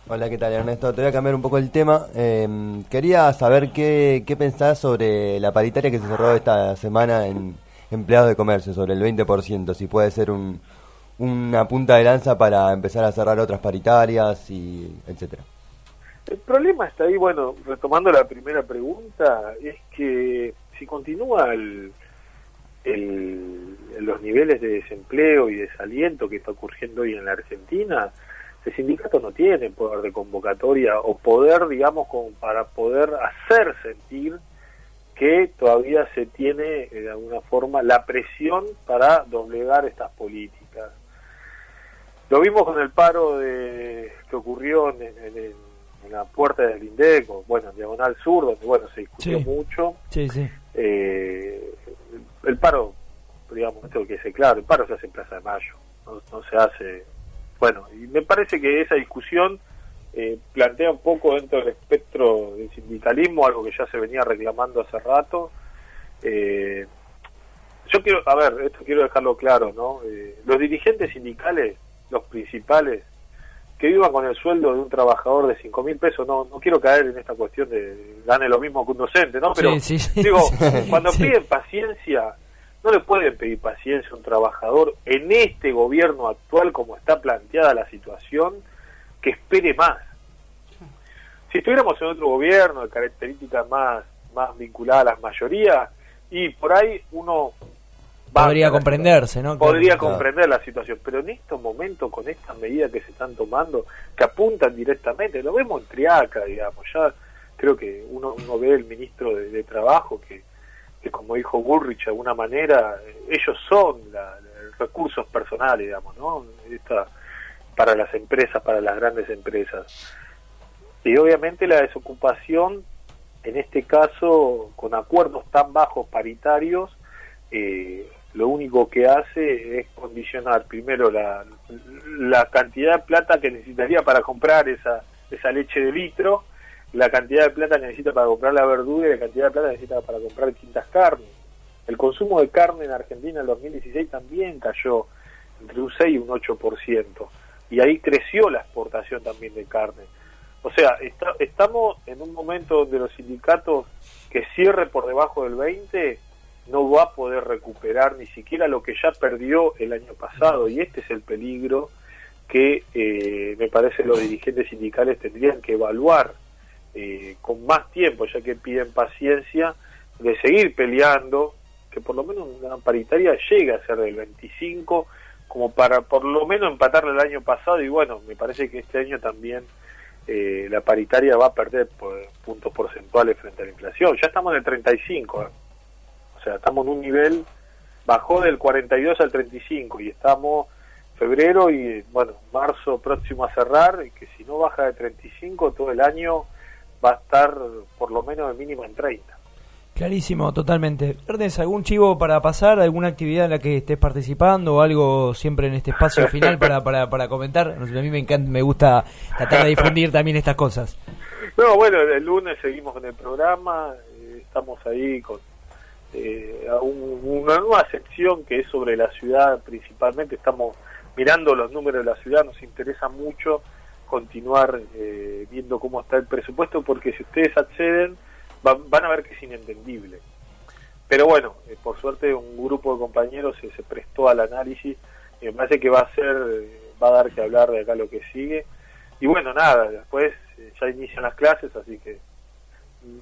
Hola, ¿qué tal, Ernesto? Te voy a cambiar un poco el tema. Quería saber qué pensás sobre la paritaria que se cerró esta semana en empleados de comercio, sobre el 20%, si puede ser una punta de lanza para empezar a cerrar otras paritarias, y etcétera. El problema está ahí, bueno, retomando la primera pregunta, es que si continúa los niveles de desempleo y desaliento que está ocurriendo hoy en la Argentina, el sindicato no tiene poder de convocatoria o poder, digamos, como para poder hacer sentir que todavía se tiene, de alguna forma, la presión para doblegar estas políticas. Lo vimos con el paro que ocurrió en la puerta del INDEC, bueno, en Diagonal Sur, donde, bueno, se discutió mucho. Sí, sí. El paro, digamos, esto que es claro, el paro se hace en Plaza de Mayo, no se hace... Bueno, y me parece que esa discusión plantea un poco dentro del espectro del sindicalismo, algo que ya se venía reclamando hace rato. Yo quiero dejarlo claro, ¿no? Los dirigentes sindicales, los principales, que vivan con el sueldo de un trabajador de 5.000 pesos, no quiero caer en esta cuestión de gane lo mismo que un docente, ¿no? Pero digo, cuando piden paciencia, no le pueden pedir paciencia a un trabajador en este gobierno actual, como está planteada la situación, que espere más. Si estuviéramos en otro gobierno de características más vinculadas a las mayorías, y por ahí uno podría comprenderse, ¿no? Podría comprender la situación, pero en estos momentos, con estas medidas que se están tomando, que apuntan directamente, lo vemos en Triaca, digamos, ya creo que uno ve el ministro de Trabajo que como dijo Bullrich, de alguna manera, ellos son recursos personales, digamos, ¿no? Para las empresas, para las grandes empresas. Y obviamente la desocupación, en este caso, con acuerdos tan bajos paritarios, lo único que hace es condicionar primero la cantidad de plata que necesitaría para comprar esa leche de litro, la cantidad de plata que necesita para comprar la verdura y la cantidad de plata que necesita para comprar distintas carnes. El consumo de carne en Argentina en el 2016 también cayó entre un 6 y un 8%, y ahí creció la exportación también de carne. O sea, estamos en un momento donde los sindicatos que cierre por debajo del 20 no va a poder recuperar ni siquiera lo que ya perdió el año pasado, y este es el peligro que me parece los dirigentes sindicales tendrían que evaluar con más tiempo, ya que piden paciencia de seguir peleando, que por lo menos una paritaria llegue a ser del 25, como para por lo menos empatarle el año pasado, y bueno, me parece que este año también la paritaria va a perder puntos porcentuales frente a la inflación. Ya estamos en el 35, o sea, estamos en un nivel, bajó del 42 al 35, y estamos febrero y bueno, marzo próximo a cerrar, y que si no baja de 35 todo el año va a estar por lo menos de mínimo en 30. Clarísimo, totalmente. Ernest, ¿algún chivo para pasar? ¿Alguna actividad en la que estés participando o algo siempre en este espacio final para comentar? A mí me encanta, me gusta tratar de difundir también estas cosas. No, bueno, el lunes seguimos con el programa, estamos ahí con una nueva sección que es sobre la ciudad principalmente, estamos mirando los números de la ciudad, nos interesa mucho continuar viendo cómo está el presupuesto, porque si ustedes acceden van a ver que es inentendible. Pero bueno, por suerte un grupo de compañeros se prestó al análisis, y me parece que va a dar que hablar de acá lo que sigue. Y bueno, nada, después ya inician las clases, así que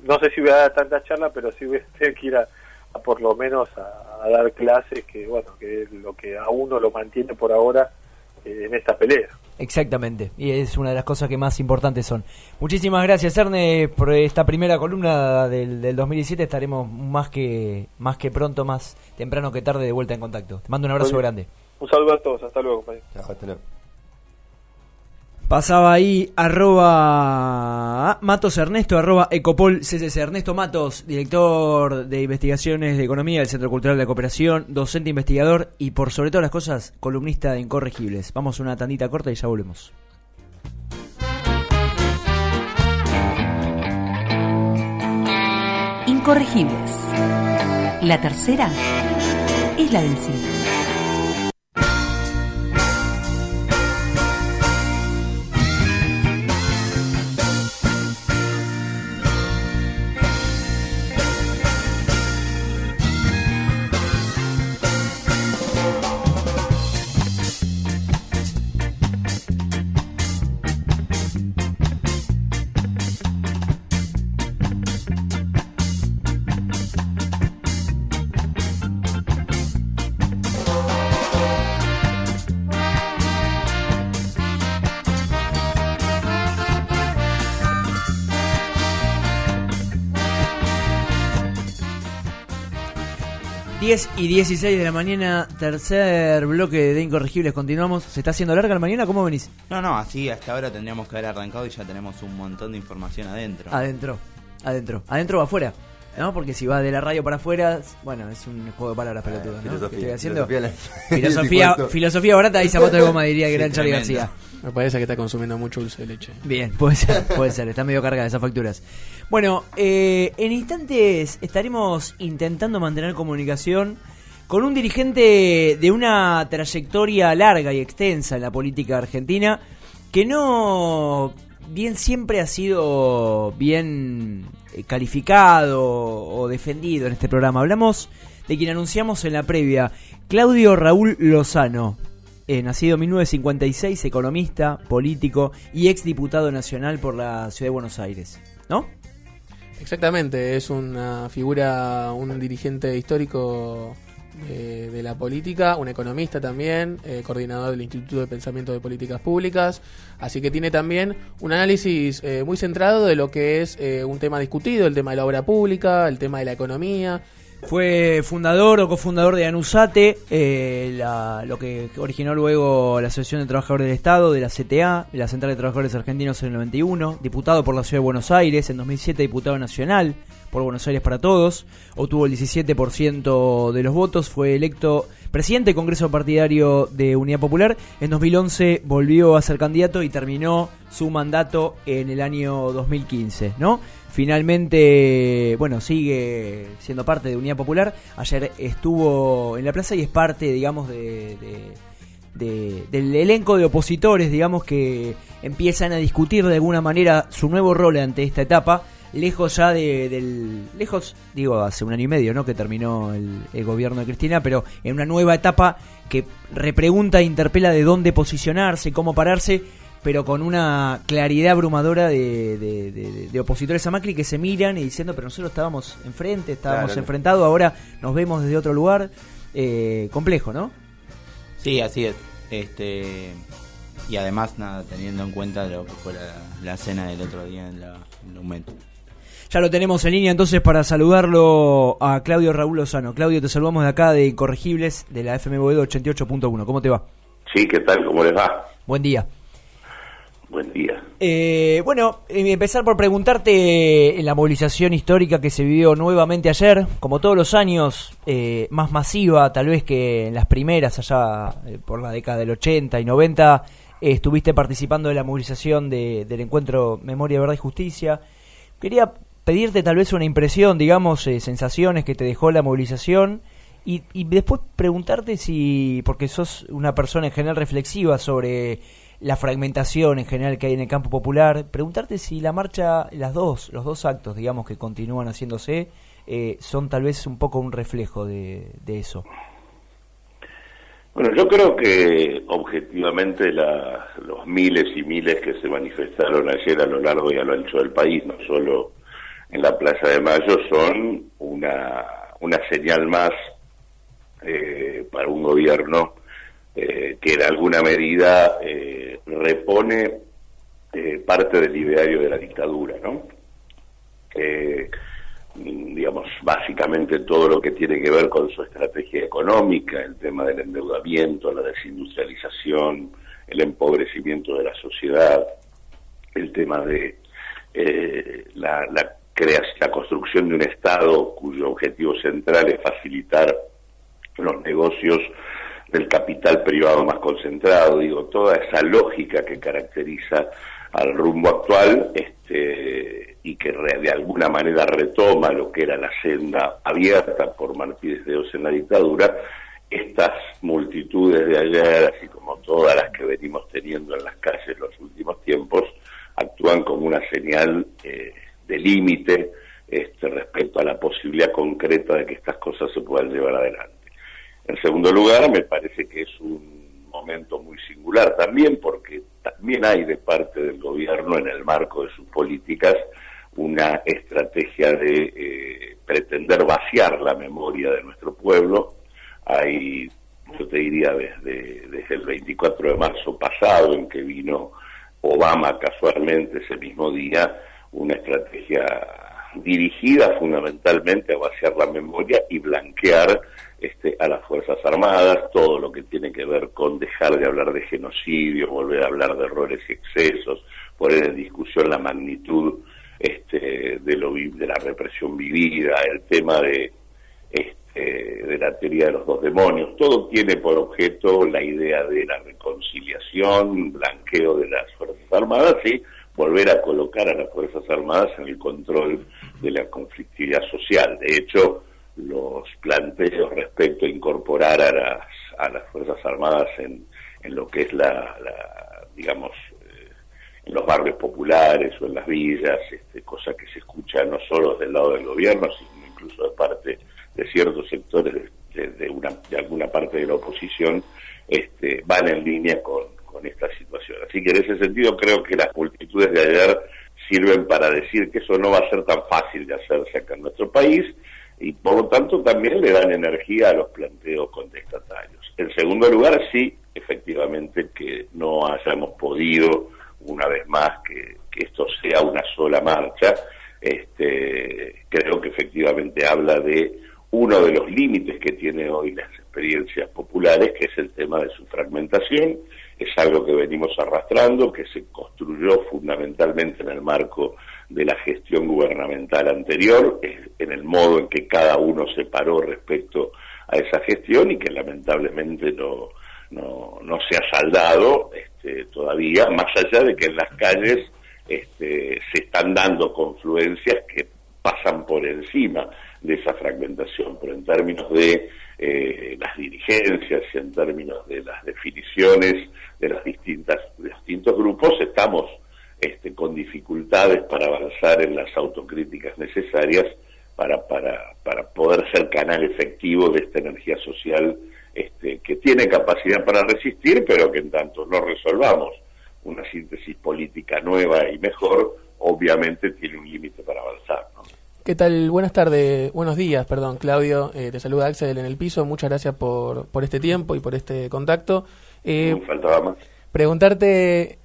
no sé si voy a dar tanta charla, pero sí voy a tener que ir a por lo menos a dar clases, que bueno, que es lo que a uno lo mantiene por ahora en esta pelea. Exactamente, y es una de las cosas que más importantes son. Muchísimas gracias, Erne, por esta primera columna del 2017. Estaremos más que pronto, más temprano que tarde, de vuelta en contacto. Te mando un abrazo grande. Un saludo a todos, hasta luego, compañero. Hasta luego. Pasaba ahí @Matos Ernesto, @Ecopol CCC. Ernesto Matos, director de investigaciones de economía del Centro Cultural de la Cooperación, docente investigador y por sobre todas las cosas, columnista de Incorregibles. Vamos a una tandita corta y ya volvemos. Incorregibles. La tercera es la del cine. Y 16 de la mañana, tercer bloque de Incorregibles. Continuamos. ¿Se está haciendo larga la mañana? ¿Cómo venís? No, así hasta ahora tendríamos que haber arrancado y ya tenemos un montón de información adentro. Adentro o afuera, ¿no? Porque si va de la radio para afuera, bueno, es un juego de palabras pelotudo, ¿no? ¿Qué estoy haciendo? Filosofía barata y zapato de goma, diría Gran Charlie García. Me parece que está consumiendo mucho dulce de leche. Bien, puede ser, está medio cargada esas facturas. Bueno, en instantes estaremos intentando mantener comunicación con un dirigente de una trayectoria larga y extensa en la política argentina, que no bien siempre ha sido bien calificado o defendido en este programa. Hablamos de quien anunciamos en la previa, Claudio Raúl Lozano. Nacido en 1956, economista, político y exdiputado nacional por la Ciudad de Buenos Aires, ¿no? Exactamente, es una figura, un dirigente histórico de la política, un economista también, coordinador del Instituto de Pensamiento de Políticas Públicas, así que tiene también un análisis muy centrado de lo que es un tema discutido, el tema de la obra pública, el tema de la economía. Fue fundador o cofundador de ANUSATE, lo que originó luego la Asociación de Trabajadores del Estado, de la CTA, de la Central de Trabajadores Argentinos en el 91, diputado por la Ciudad de Buenos Aires, en 2007 diputado nacional por Buenos Aires para Todos, obtuvo el 17% de los votos, fue electo presidente del Congreso Partidario de Unidad Popular, en 2011 volvió a ser candidato y terminó su mandato en el año 2015, ¿no? Finalmente, bueno, sigue siendo parte de Unidad Popular. Ayer estuvo en la plaza y es parte, digamos, del elenco de opositores, digamos, que empiezan a discutir de alguna manera su nuevo rol ante esta etapa, lejos ya digo, hace un año y medio, ¿no?, que terminó el gobierno de Cristina, pero en una nueva etapa que repregunta e interpela de dónde posicionarse, cómo pararse, pero con una claridad abrumadora de opositores a Macri que se miran y diciendo, pero nosotros estábamos enfrente, estábamos enfrentados, ahora nos vemos desde otro lugar. Complejo, ¿no? Sí, así es. Y además, nada, teniendo en cuenta lo que fue la cena del otro día en la Aumento. Ya lo tenemos en línea entonces para saludarlo a Claudio Raúl Lozano. Claudio, te saludamos de acá de Incorregibles, de la FM Boedo 88.1. ¿Cómo te va? Sí, ¿qué tal? ¿Cómo les va? Buen día. Buen día. Empezar por preguntarte en la movilización histórica que se vivió nuevamente ayer, como todos los años, más masiva tal vez que en las primeras, allá por la década del 80 y 90, estuviste participando de la movilización del encuentro Memoria, Verdad y Justicia. Quería pedirte tal vez una impresión, digamos, sensaciones que te dejó la movilización y después preguntarte si, porque sos una persona en general reflexiva sobre la fragmentación en general que hay en el campo popular, preguntarte si la marcha, los dos actos, digamos, que continúan haciéndose, son tal vez un poco un reflejo de eso. Bueno, yo creo que objetivamente los miles y miles que se manifestaron ayer a lo largo y a lo ancho del país, no solo en la Plaza de Mayo, son una señal más para un gobierno que en alguna medida repone parte del ideario de la dictadura, ¿no? Digamos, básicamente todo lo que tiene que ver con su estrategia económica, el tema del endeudamiento, la desindustrialización, el empobrecimiento de la sociedad, el tema de la construcción de un Estado cuyo objetivo central es facilitar los negocios del capital privado más concentrado, digo, toda esa lógica que caracteriza al rumbo actual, y que de alguna manera retoma lo que era la senda abierta por Martí de Oz en la dictadura. Estas multitudes de ayer, así como todas las que venimos teniendo en las calles en los últimos tiempos, actúan como una señal de límite respecto a la posibilidad concreta de que estas cosas se puedan llevar adelante. En segundo lugar, me parece que es un momento muy singular también, porque también hay de parte del gobierno, en el marco de sus políticas, una estrategia de pretender vaciar la memoria de nuestro pueblo. Hay, yo te diría, desde el 24 de marzo pasado, en que vino Obama casualmente ese mismo día, una estrategia dirigida fundamentalmente a vaciar la memoria y blanquear a las Fuerzas Armadas, todo lo que tiene que ver con dejar de hablar de genocidio, volver a hablar de errores y excesos, poner en discusión la magnitud de la represión vivida, el tema de la teoría de los dos demonios. Todo tiene por objeto la idea de la reconciliación, blanqueo de las Fuerzas Armadas y volver a colocar a las Fuerzas Armadas en el control de la conflictividad social. De hecho, los planteos respecto a incorporar a las Fuerzas Armadas en lo que es digamos, en los barrios populares o en las villas, cosa que se escucha no solo del lado del gobierno, sino incluso de parte de ciertos sectores de alguna parte de la oposición, van en línea con esta situación. Así que en ese sentido creo que las multitudes de ayer sirven para decir que eso no va a ser tan fácil de hacerse acá en nuestro país, y por lo tanto también le dan energía a los planteos contestatarios. En segundo lugar, sí, efectivamente, que no hayamos podido, una vez más, que esto sea una sola marcha, creo que efectivamente habla de uno de los límites que tiene hoy las experiencias populares, que es el tema de su fragmentación. Es algo que venimos arrastrando, que se construyó fundamentalmente en el marco de la gestión gubernamental anterior, en el modo en que cada uno se paró respecto a esa gestión y que lamentablemente no se ha saldado todavía, más allá de que en las calles se están dando confluencias que pasan por encima de esa fragmentación, pero en términos de las dirigencias y en términos de las definiciones de los distintos grupos, estamos con dificultades para avanzar en las autocríticas necesarias para poder ser canal efectivo de esta energía social que tiene capacidad para resistir, pero que en tanto no resolvamos una síntesis política nueva y mejor, obviamente tiene un límite para avanzar, ¿no? ¿Qué tal? Buenos días, perdón, Claudio. Te saluda Axel en el piso. Muchas gracias por este tiempo y por este contacto. No faltaba más. Preguntarte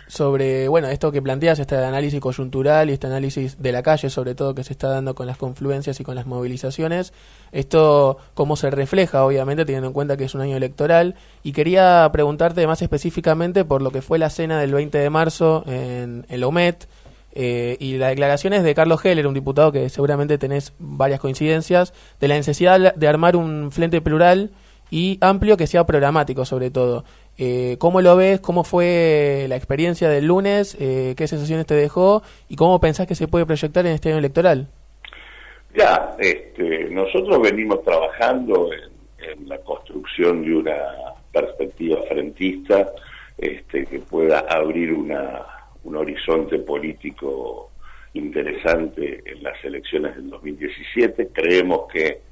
sobre, bueno, esto que planteas, este análisis coyuntural y este análisis de la calle, sobre todo, que se está dando con las confluencias y con las movilizaciones. Esto, cómo se refleja, obviamente, teniendo en cuenta que es un año electoral. Y quería preguntarte más específicamente por lo que fue la cena del 20 de marzo en la UMET, y las declaraciones de Carlos Heller, un diputado que seguramente tenés varias coincidencias, de la necesidad de armar un frente plural y amplio que sea programático, sobre todo. ¿Cómo lo ves? ¿Cómo fue la experiencia del lunes? ¿Qué sensaciones te dejó? ¿Y cómo pensás que se puede proyectar en este año electoral? Ya, nosotros venimos trabajando en la construcción de una perspectiva frentista que pueda abrir un horizonte político interesante en las elecciones del 2017. Creemos que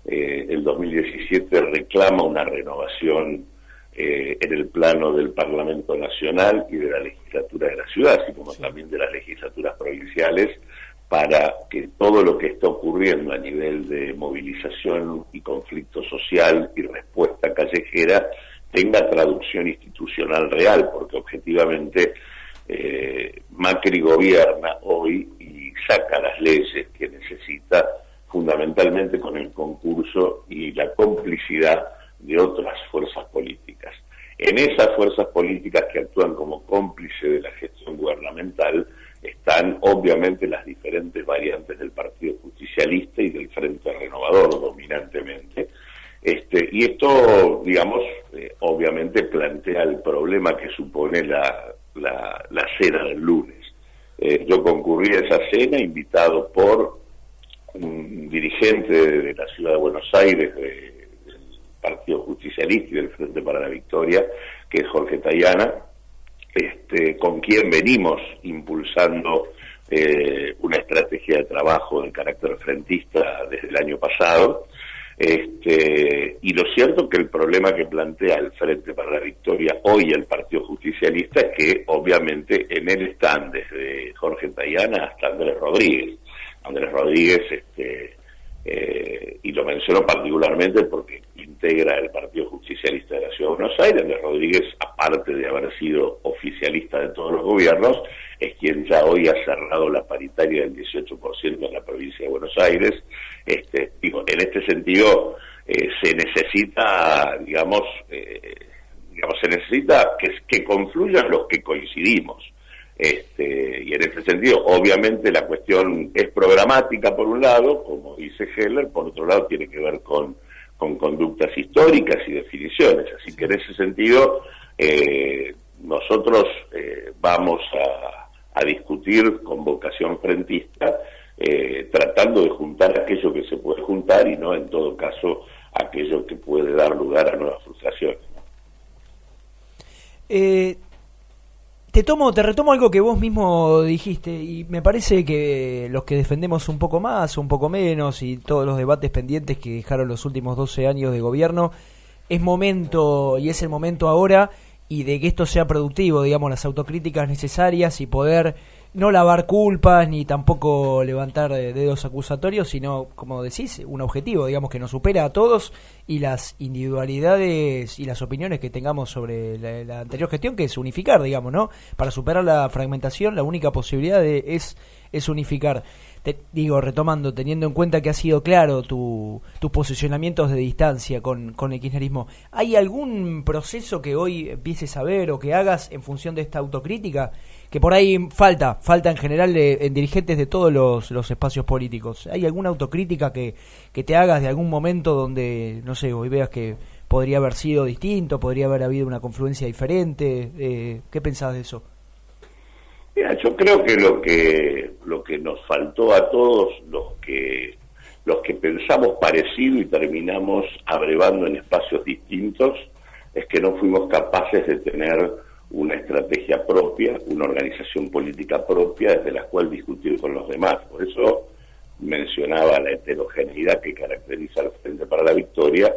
el 2017 reclama una renovación en el plano del Parlamento Nacional y de la legislatura de la ciudad, así como también de las legislaturas provinciales, para que todo lo que está ocurriendo a nivel de movilización y conflicto social y respuesta callejera tenga traducción institucional real, porque objetivamente Macri gobierna hoy y saca las leyes que necesita, fundamentalmente con el concurso y la complicidad de otras fuerzas políticas. En esas fuerzas políticas que actúan como cómplice de la gestión gubernamental están obviamente las diferentes variantes del Partido Justicialista y del Frente Renovador dominantemente. Y esto, digamos, obviamente plantea el problema que supone la cena del lunes. Yo concurrí a esa cena invitado por un dirigente de la ciudad de Buenos Aires, del Partido Justicialista y del Frente para la Victoria, que es Jorge Tayana, con quien venimos impulsando una estrategia de trabajo de carácter frentista desde el año pasado. Y lo cierto que el problema que plantea el Frente para la Victoria hoy el Partido Justicialista es que obviamente en él están desde Jorge Tayana hasta Andrés Rodríguez. Andrés Rodríguez, y lo menciono particularmente porque integra el Partido Justicialista de la Ciudad de Buenos Aires. Andrés Rodríguez, aparte de haber sido oficialista de todos los gobiernos, es quien ya hoy ha cerrado la paritaria del 18% en la provincia de Buenos Aires. En este sentido, se necesita, se necesita que confluyan los que coincidimos. Y en este sentido, obviamente, la cuestión es programática por un lado, como dice Heller, por otro lado tiene que ver con conductas históricas y definiciones. Así que en ese sentido, nosotros vamos a discutir con vocación frentista, tratando de juntar aquello que se puede juntar y no, en todo caso, aquello que puede dar lugar a nuevas frustraciones. Te retomo algo que vos mismo dijiste, y me parece que los que defendemos un poco más, un poco menos, y todos los debates pendientes que dejaron los últimos 12 años de gobierno, es momento, y es el momento ahora, y de que esto sea productivo, digamos, las autocríticas necesarias y poder no lavar culpas ni tampoco levantar dedos acusatorios, sino, como decís, un objetivo, digamos, que nos supera a todos, y las individualidades y las opiniones que tengamos sobre la anterior gestión, que es unificar, digamos, ¿no? Para superar la fragmentación, la única posibilidad es unificar. Retomando, teniendo en cuenta que ha sido claro tus posicionamientos de distancia con el kirchnerismo, ¿hay algún proceso que hoy empieces a ver o que hagas en función de esta autocrítica? Que por ahí falta en general en dirigentes de todos los espacios políticos. ¿Hay alguna autocrítica que te hagas de algún momento donde, no sé, hoy veas que podría haber sido distinto, podría haber habido una confluencia diferente? ¿Qué pensás de eso? Mira, yo creo que lo que nos faltó a todos los que pensamos parecido y terminamos abrevando en espacios distintos es que no fuimos capaces de tener una estrategia propia, una organización política propia desde la cual discutir con los demás. Por eso mencionaba la heterogeneidad que caracteriza al Frente para la Victoria,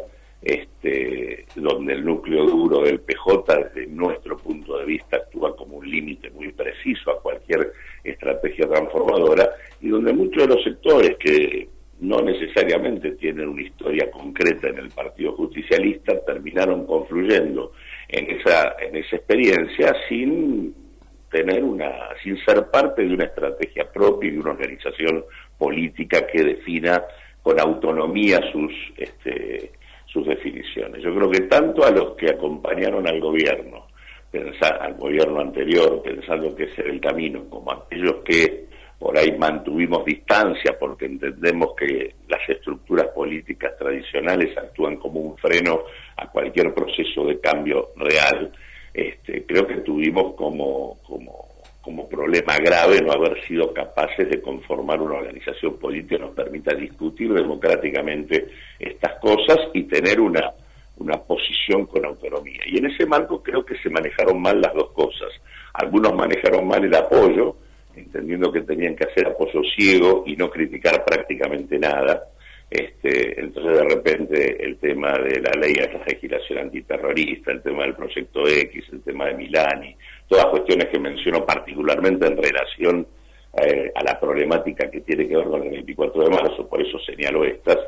donde el núcleo duro del PJ, desde nuestro punto de vista, actúa como un límite muy preciso a cualquier estrategia transformadora, y donde muchos de los sectores que no necesariamente tienen una historia concreta en el Partido Justicialista terminaron confluyendo en esa experiencia sin ser parte de una estrategia propia y de una organización política que defina con autonomía sus definiciones. Yo creo que tanto a los que acompañaron al gobierno anterior, pensando que ese era el camino, como a aquellos que por ahí mantuvimos distancia porque entendemos que las estructuras políticas tradicionales actúan como un freno a cualquier proceso de cambio real, creo que tuvimos como problema grave no haber sido capaces de conformar una organización política que nos permita discutir democráticamente estas cosas y tener una posición con autonomía. Y en ese marco creo que se manejaron mal las dos cosas. Algunos manejaron mal el apoyo, entendiendo que tenían que hacer apoyo ciego y no criticar prácticamente nada. Entonces de repente el tema de la ley de legislación antiterrorista, el tema del proyecto X, el tema de Milani, todas cuestiones que menciono particularmente en relación a la problemática que tiene que ver con el 24 de marzo, por eso señalo estas,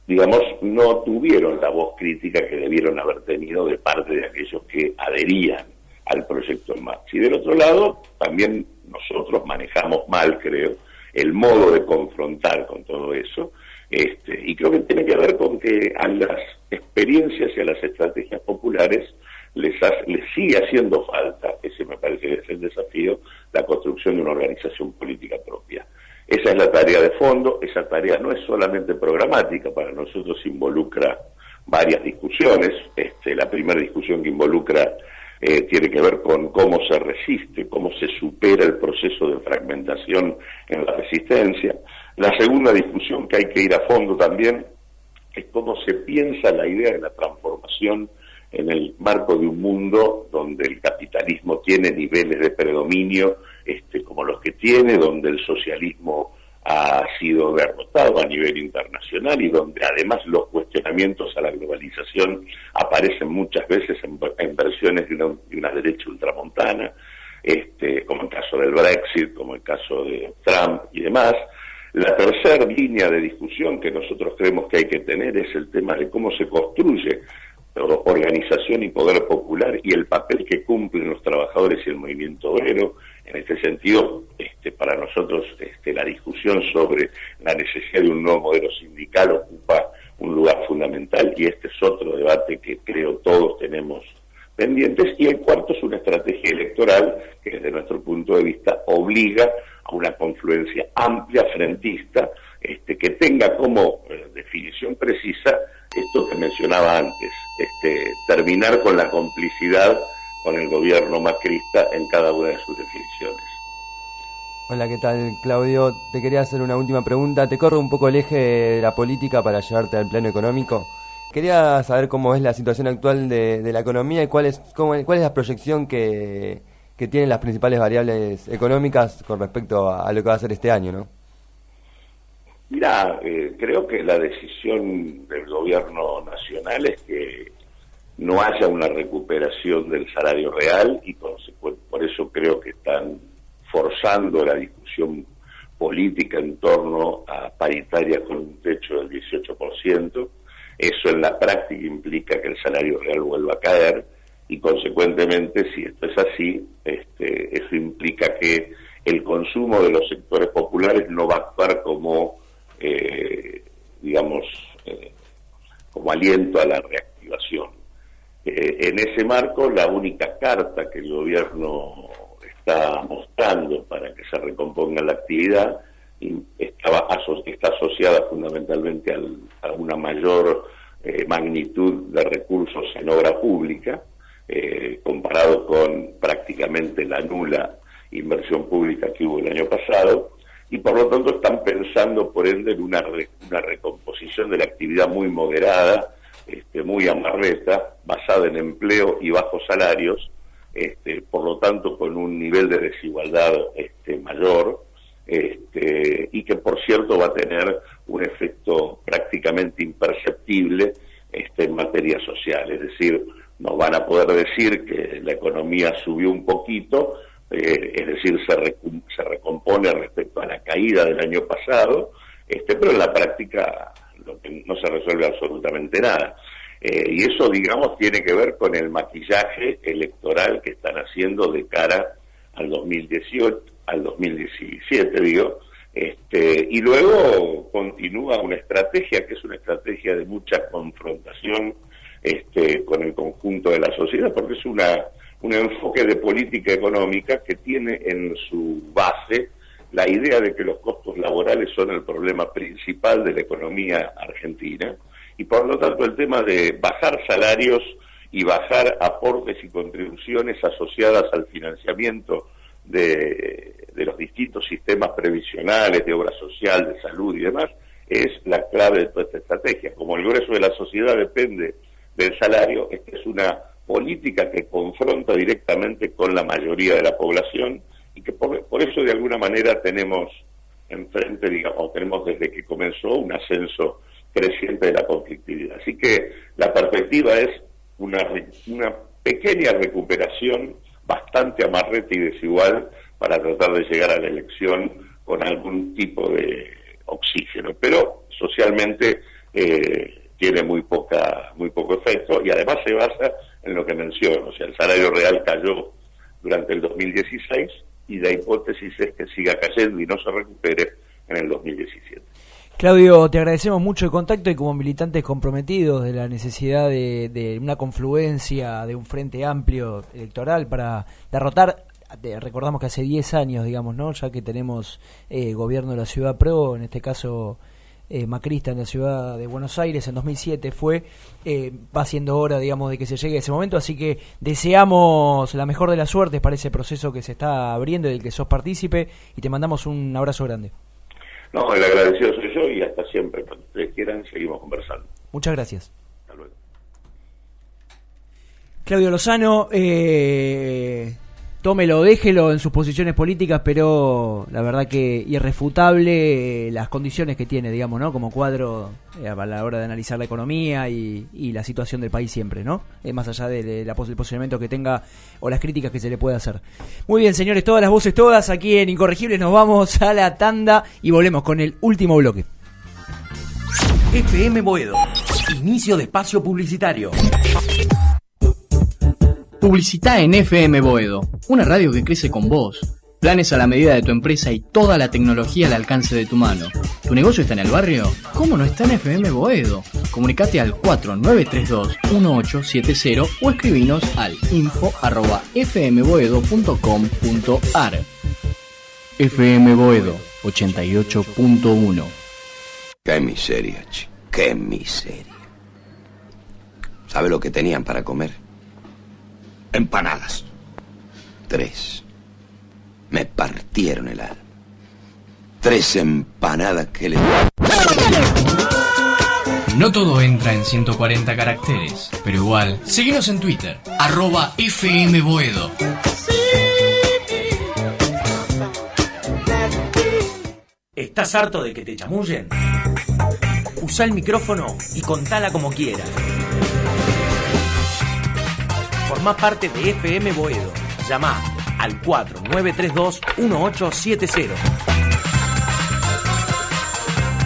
digamos, no tuvieron la voz crítica que debieron haber tenido de parte de aquellos que adherían al proyecto en marcha. Y del otro lado, también nosotros manejamos mal, creo, el modo de confrontar con todo eso, y creo que tiene que ver con que a las experiencias y a las estrategias populares les sigue haciendo falta, ese me parece que es el desafío, la construcción de una organización política propia. Esa es la tarea de fondo, esa tarea no es solamente programática, para nosotros involucra varias discusiones. La primera discusión que involucra tiene que ver con cómo se resiste, cómo se supera el proceso de fragmentación en la resistencia. La segunda discusión que hay que ir a fondo también es cómo se piensa la idea de la transformación en el marco de un mundo donde el capitalismo tiene niveles de predominio como los que tiene, donde el socialismo ha sido derrotado a nivel internacional y donde además los cuestionamientos a la globalización aparecen muchas veces en versiones de una derecha ultramontana, como el caso del Brexit, como el caso de Trump y demás. La tercera línea de discusión que nosotros creemos que hay que tener es el tema de cómo se construye organización y poder popular y el papel que cumplen los trabajadores y el movimiento obrero. En este sentido, para nosotros la discusión sobre la necesidad de un nuevo modelo sindical ocupa un lugar fundamental y este es otro debate que creo todos tenemos pendientes. Y el cuarto es una estrategia electoral que desde nuestro punto de vista obliga a una confluencia amplia, frentista, que tenga como definición precisa esto que mencionaba antes, terminar con la complicidad con el gobierno macrista en cada una de sus definiciones. Hola, ¿qué tal, Claudio? Te quería hacer una última pregunta. Te corro un poco el eje de la política para llevarte al plano económico. Quería saber cómo es la situación actual de la economía y cuál es la proyección que tienen las principales variables económicas con respecto a lo que va a ser este año, ¿no? Mira, creo que la decisión del gobierno nacional es que no haya una recuperación del salario real y por eso creo que están forzando la discusión política en torno a paritarias con un techo del 18%. Eso en la práctica implica que el salario real vuelva a caer y consecuentemente, si esto es así, eso implica que el consumo de los sectores populares no va a actuar como como aliento a la reactivación. En ese marco, la única carta que el gobierno está mostrando para que se recomponga la actividad está asociada fundamentalmente a una mayor magnitud de recursos en obra pública, comparado con prácticamente la nula inversión pública que hubo el año pasado, y por lo tanto están pensando por ende en una recomposición de la actividad muy moderada, muy amarreta, basada en empleo y bajos salarios, por lo tanto con un nivel de desigualdad mayor, y que por cierto va a tener un efecto prácticamente imperceptible posible en materia social. Es decir, nos van a poder decir que la economía subió un poquito, es decir, se recompone respecto a la caída del año pasado, pero en la práctica no se resuelve absolutamente nada. Y eso, digamos, tiene que ver con el maquillaje electoral que están haciendo de cara al 2017, digo. Y luego continúa una estrategia que es una estrategia de mucha confrontación con el conjunto de la sociedad, porque es un enfoque de política económica que tiene en su base la idea de que los costos laborales son el problema principal de la economía argentina, y por lo tanto el tema de bajar salarios y bajar aportes y contribuciones asociadas al financiamiento de los distintos sistemas previsionales, de obra social, de salud y demás, es la clave de toda esta estrategia. Como el grueso de la sociedad depende del salario, esta es una política que confronta directamente con la mayoría de la población, y que por eso de alguna manera tenemos enfrente, digamos, tenemos desde que comenzó un ascenso creciente de la conflictividad. Así que la perspectiva es una pequeña recuperación, bastante amarrete y desigual, para tratar de llegar a la elección con algún tipo de oxígeno, pero socialmente tiene muy poco efecto, y además se basa en lo que menciono, o sea, el salario real cayó durante el 2016 y la hipótesis es que siga cayendo y no se recupere en el 2017. Claudio, te agradecemos mucho el contacto, y como militantes comprometidos de la necesidad de una confluencia, de un frente amplio electoral para derrotar, recordamos que hace 10 años, digamos, ¿no?, ya que tenemos gobierno de la Ciudad Pro, en este caso macrista en la ciudad de Buenos Aires, en 2007 va siendo hora, digamos, de que se llegue a ese momento, así que deseamos la mejor de las suertes para ese proceso que se está abriendo y del que sos partícipe, y te mandamos un abrazo grande. No, el agradecido soy yo, y hasta siempre. Cuando ustedes quieran, seguimos conversando. Muchas gracias. Hasta luego. Claudio Lozano, tómelo, déjelo en sus posiciones políticas, pero la verdad que irrefutable las condiciones que tiene, digamos, ¿no?, como cuadro a la hora de analizar la economía y la situación del país siempre, ¿no?, más allá del posicionamiento que tenga o las críticas que se le pueda hacer. Muy bien, señores, todas las voces todas aquí en Incorregibles, nos vamos a la tanda y volvemos con el último bloque. FM Boedo, inicio de espacio publicitario. Publicitá en FM Boedo, una radio que crece con vos. Planes a la medida de tu empresa y toda la tecnología al alcance de tu mano. ¿Tu negocio está en el barrio? ¿Cómo no está en FM Boedo? Comunicate al 4932-1870 o escribinos al info@fmboedo.com.ar. FM Boedo 88.1. Qué miseria, chico. Qué miseria. ¿Sabe lo que tenían para comer? Empanadas. 3. Me partieron el alma. 3 empanadas que le... No todo entra en 140 caracteres, pero igual, seguinos en Twitter, @FMBoedo. ¿Estás harto de que te chamullen? Usa el micrófono y contala como quieras. Formá parte de FM Boedo. Llamá al 4932-1870.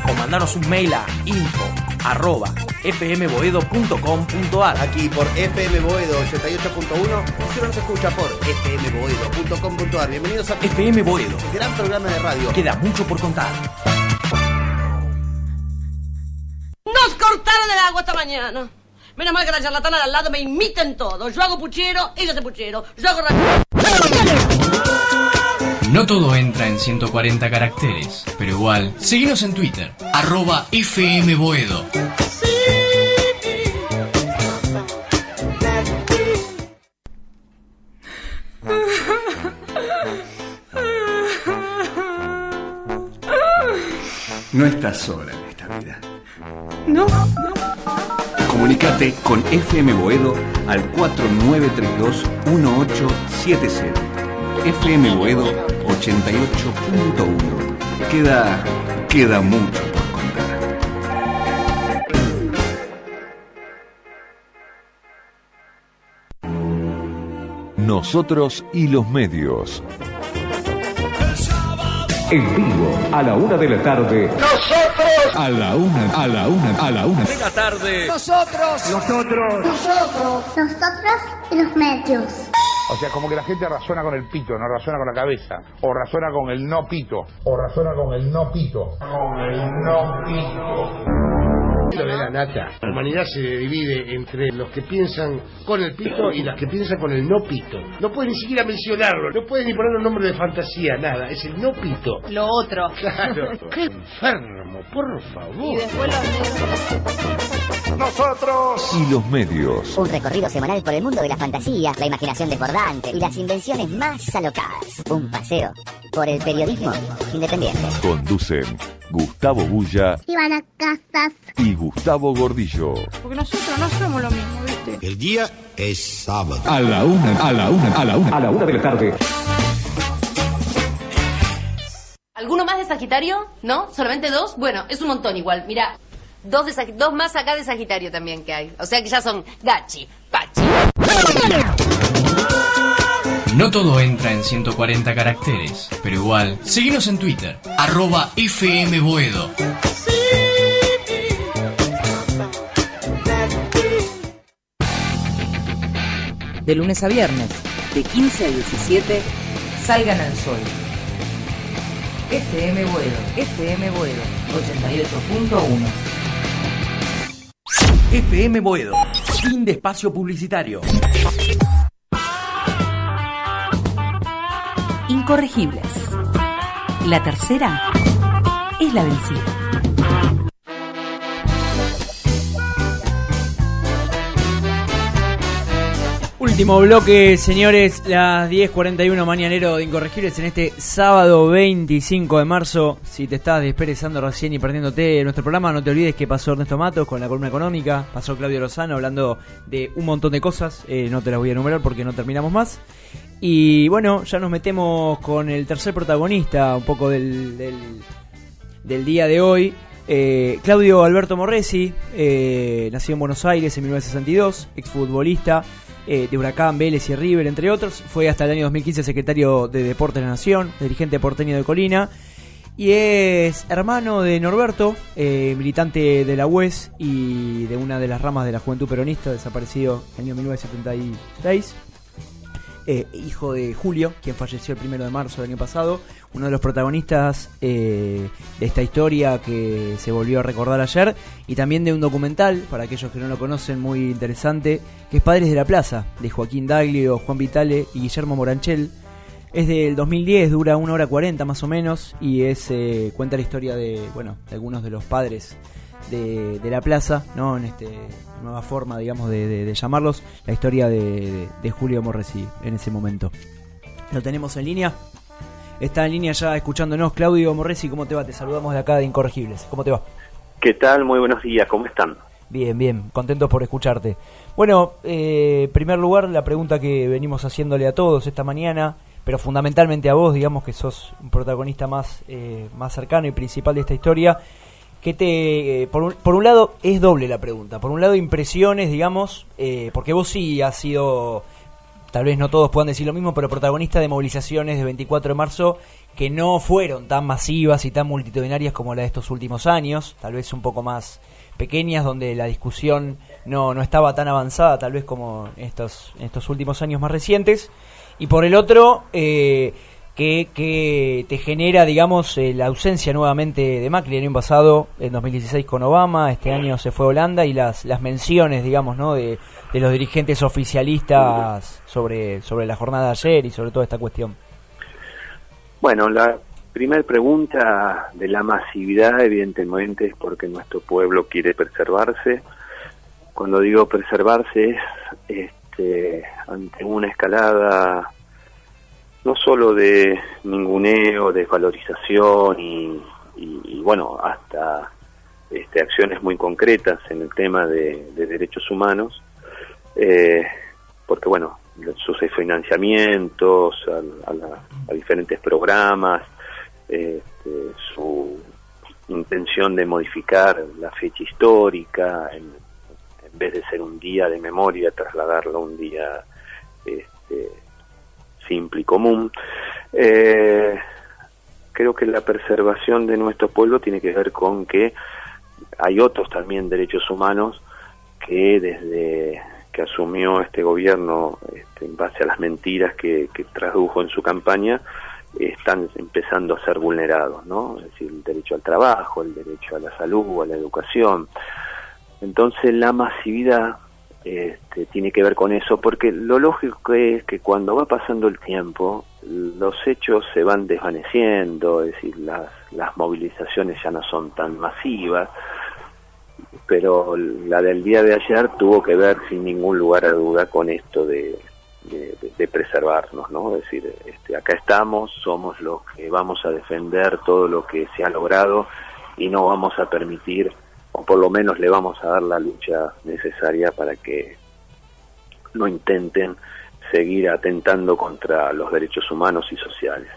O mandanos un mail a info@fmboedo.com.ar. Aquí por FM Boedo 88.1, y si no nos escucha por fmboedo.com.ar. Bienvenidos a FM Boedo, el gran programa de radio. Queda mucho por contar. Nos cortaron el agua esta mañana. Menos mal que la charlatana de al lado me imiten todo. Yo hago puchero, ella hace puchero. Yo hago... No todo entra en 140 caracteres, pero igual, seguinos en Twitter, @FMBoedo. No estás sola en esta vida. No. Comunicate con FM Boedo al 4932-1870. FM Boedo 88.1. Queda mucho por contar. Nosotros y los medios. En vivo, a la 1 de la tarde. Nosotros. A la una De la tarde. Nosotros y los medios. O sea, como que la gente razona con el pito, no razona con la cabeza. O razona con el no pito. O razona con el no pito. Con el no pito. Lo de la Nacha. La humanidad se divide entre los que piensan con el pito y los que piensan con el no pito. No puedes ni siquiera mencionarlo, no puedes ni poner un nombre de fantasía, nada. Es el no pito. Lo otro. Claro. Qué enfermo, por favor. Y después los Nosotros y los medios. Un recorrido semanal por el mundo de la fantasía, la imaginación desbordante y las invenciones más alocadas. Un paseo por el periodismo independiente. Conducen Gustavo Bulla Ivana Casas y Gustavo Gordillo. Porque nosotros no somos lo mismo, ¿viste? El día es sábado. A la una de la tarde. ¿Alguno más de Sagitario? ¿No? ¿Solamente 2? Bueno, es un montón igual. Mira, 2 más acá de Sagitario también que hay. O sea que ya son Gachi, Pachi. No todo entra en 140 caracteres, pero igual, seguinos en Twitter, @FMBoedo. De lunes a viernes, de 15 a 17, salgan al sol. FM Boedo, 88.1. FM Boedo, fin de espacio publicitario. Incorregibles. La tercera es la vencida. Último bloque, señores, las 10:41 mañanero de Incorregibles en este sábado 25 de marzo. Si te estás desperezando recién y perdiéndote en nuestro programa, no te olvides que pasó Ernesto Matos con la columna económica, pasó Claudio Lozano hablando de un montón de cosas, no te las voy a enumerar porque no terminamos más. Y bueno, ya nos metemos con el tercer protagonista un poco del día de hoy. Claudio Alberto Morresi, nació en Buenos Aires en 1962, exfutbolista de Huracán, Vélez y River, entre otros. Fue hasta el año 2015 secretario de Deportes de la Nación, dirigente porteño de Colina. Y es hermano de Norberto, militante de la UES y de una de las ramas de la Juventud Peronista, desaparecido en el año 1976. Hijo de Julio, quien falleció el 1 de marzo del año pasado, uno de los protagonistas de esta historia que se volvió a recordar ayer, y también de un documental, para aquellos que no lo conocen, muy interesante, que es Padres de la Plaza, de Joaquín Daglio, Juan Vitale y Guillermo Moranchel. Es del 2010, dura 1 hora 40 más o menos, y cuenta la historia de algunos de los padres de la plaza, ¿no? En esta nueva forma, digamos, de llamarlos, la historia de Julio Morresi en ese momento. Lo tenemos en línea. Está en línea ya escuchándonos. Claudio Morresi, ¿cómo te va? Te saludamos de acá de Incorregibles. ¿Cómo te va? ¿Qué tal? Muy buenos días, ¿cómo están? Bien, bien, contentos por escucharte. Bueno, en primer lugar, la pregunta que venimos haciéndole a todos esta mañana, pero fundamentalmente a vos, digamos que sos un protagonista más cercano y principal de esta historia. Por un lado es doble la pregunta. Por un lado impresiones, digamos, porque vos sí has sido, tal vez no todos puedan decir lo mismo, pero protagonista de movilizaciones de 24 de marzo que no fueron tan masivas y tan multitudinarias como la de estos últimos años, tal vez un poco más pequeñas, donde la discusión no estaba tan avanzada, tal vez como en estos últimos años más recientes. Y por el otro, que te genera, digamos, la ausencia nuevamente de Macri. El año pasado, en 2016 con Obama, este año se fue a Holanda, y las menciones, digamos, ¿no? de los dirigentes oficialistas sobre la jornada de ayer y sobre toda esta cuestión. Bueno, la primera pregunta de la masividad, evidentemente, es porque nuestro pueblo quiere preservarse. Cuando digo preservarse es ante una escalada no solo de ninguneo, desvalorización y bueno, hasta acciones muy concretas en el tema de derechos humanos, porque bueno, sus financiamientos a diferentes programas, su intención de modificar la fecha histórica, en vez de ser un día de memoria, trasladarlo a un día simple y común. Creo que la preservación de nuestro pueblo tiene que ver con que hay otros también derechos humanos que desde que asumió este gobierno, en base a las mentiras que tradujo en su campaña, están empezando a ser vulnerados, ¿no? Es decir, el derecho al trabajo, el derecho a la salud, a la educación. Entonces la masividad tiene que ver con eso, porque lo lógico es que cuando va pasando el tiempo, los hechos se van desvaneciendo, es decir, las movilizaciones ya no son tan masivas, pero la del día de ayer tuvo que ver sin ningún lugar a duda con esto de preservarnos, ¿no? Es decir, acá estamos, somos los que vamos a defender todo lo que se ha logrado y no vamos a permitir, o por lo menos le vamos a dar la lucha necesaria para que no intenten seguir atentando contra los derechos humanos y sociales.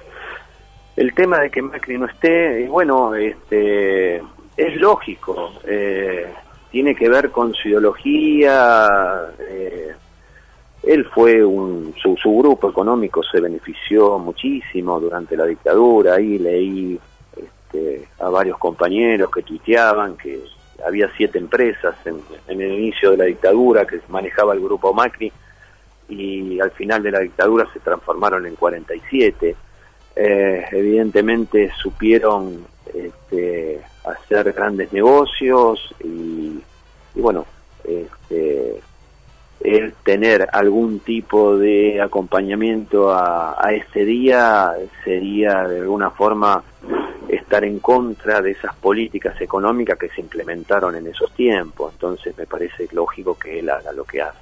El tema de que Macri no esté, bueno, es lógico, tiene que ver con su ideología. Él fue su grupo económico se benefició muchísimo durante la dictadura. Ahí leí a varios compañeros que tuiteaban que había 7 empresas en el inicio de la dictadura que manejaba el grupo Macri, y al final de la dictadura se transformaron en 47. Evidentemente supieron hacer grandes negocios y bueno, el tener algún tipo de acompañamiento a este día sería de alguna forma estar en contra de esas políticas económicas que se implementaron en esos tiempos. Entonces me parece lógico que él haga lo que hace.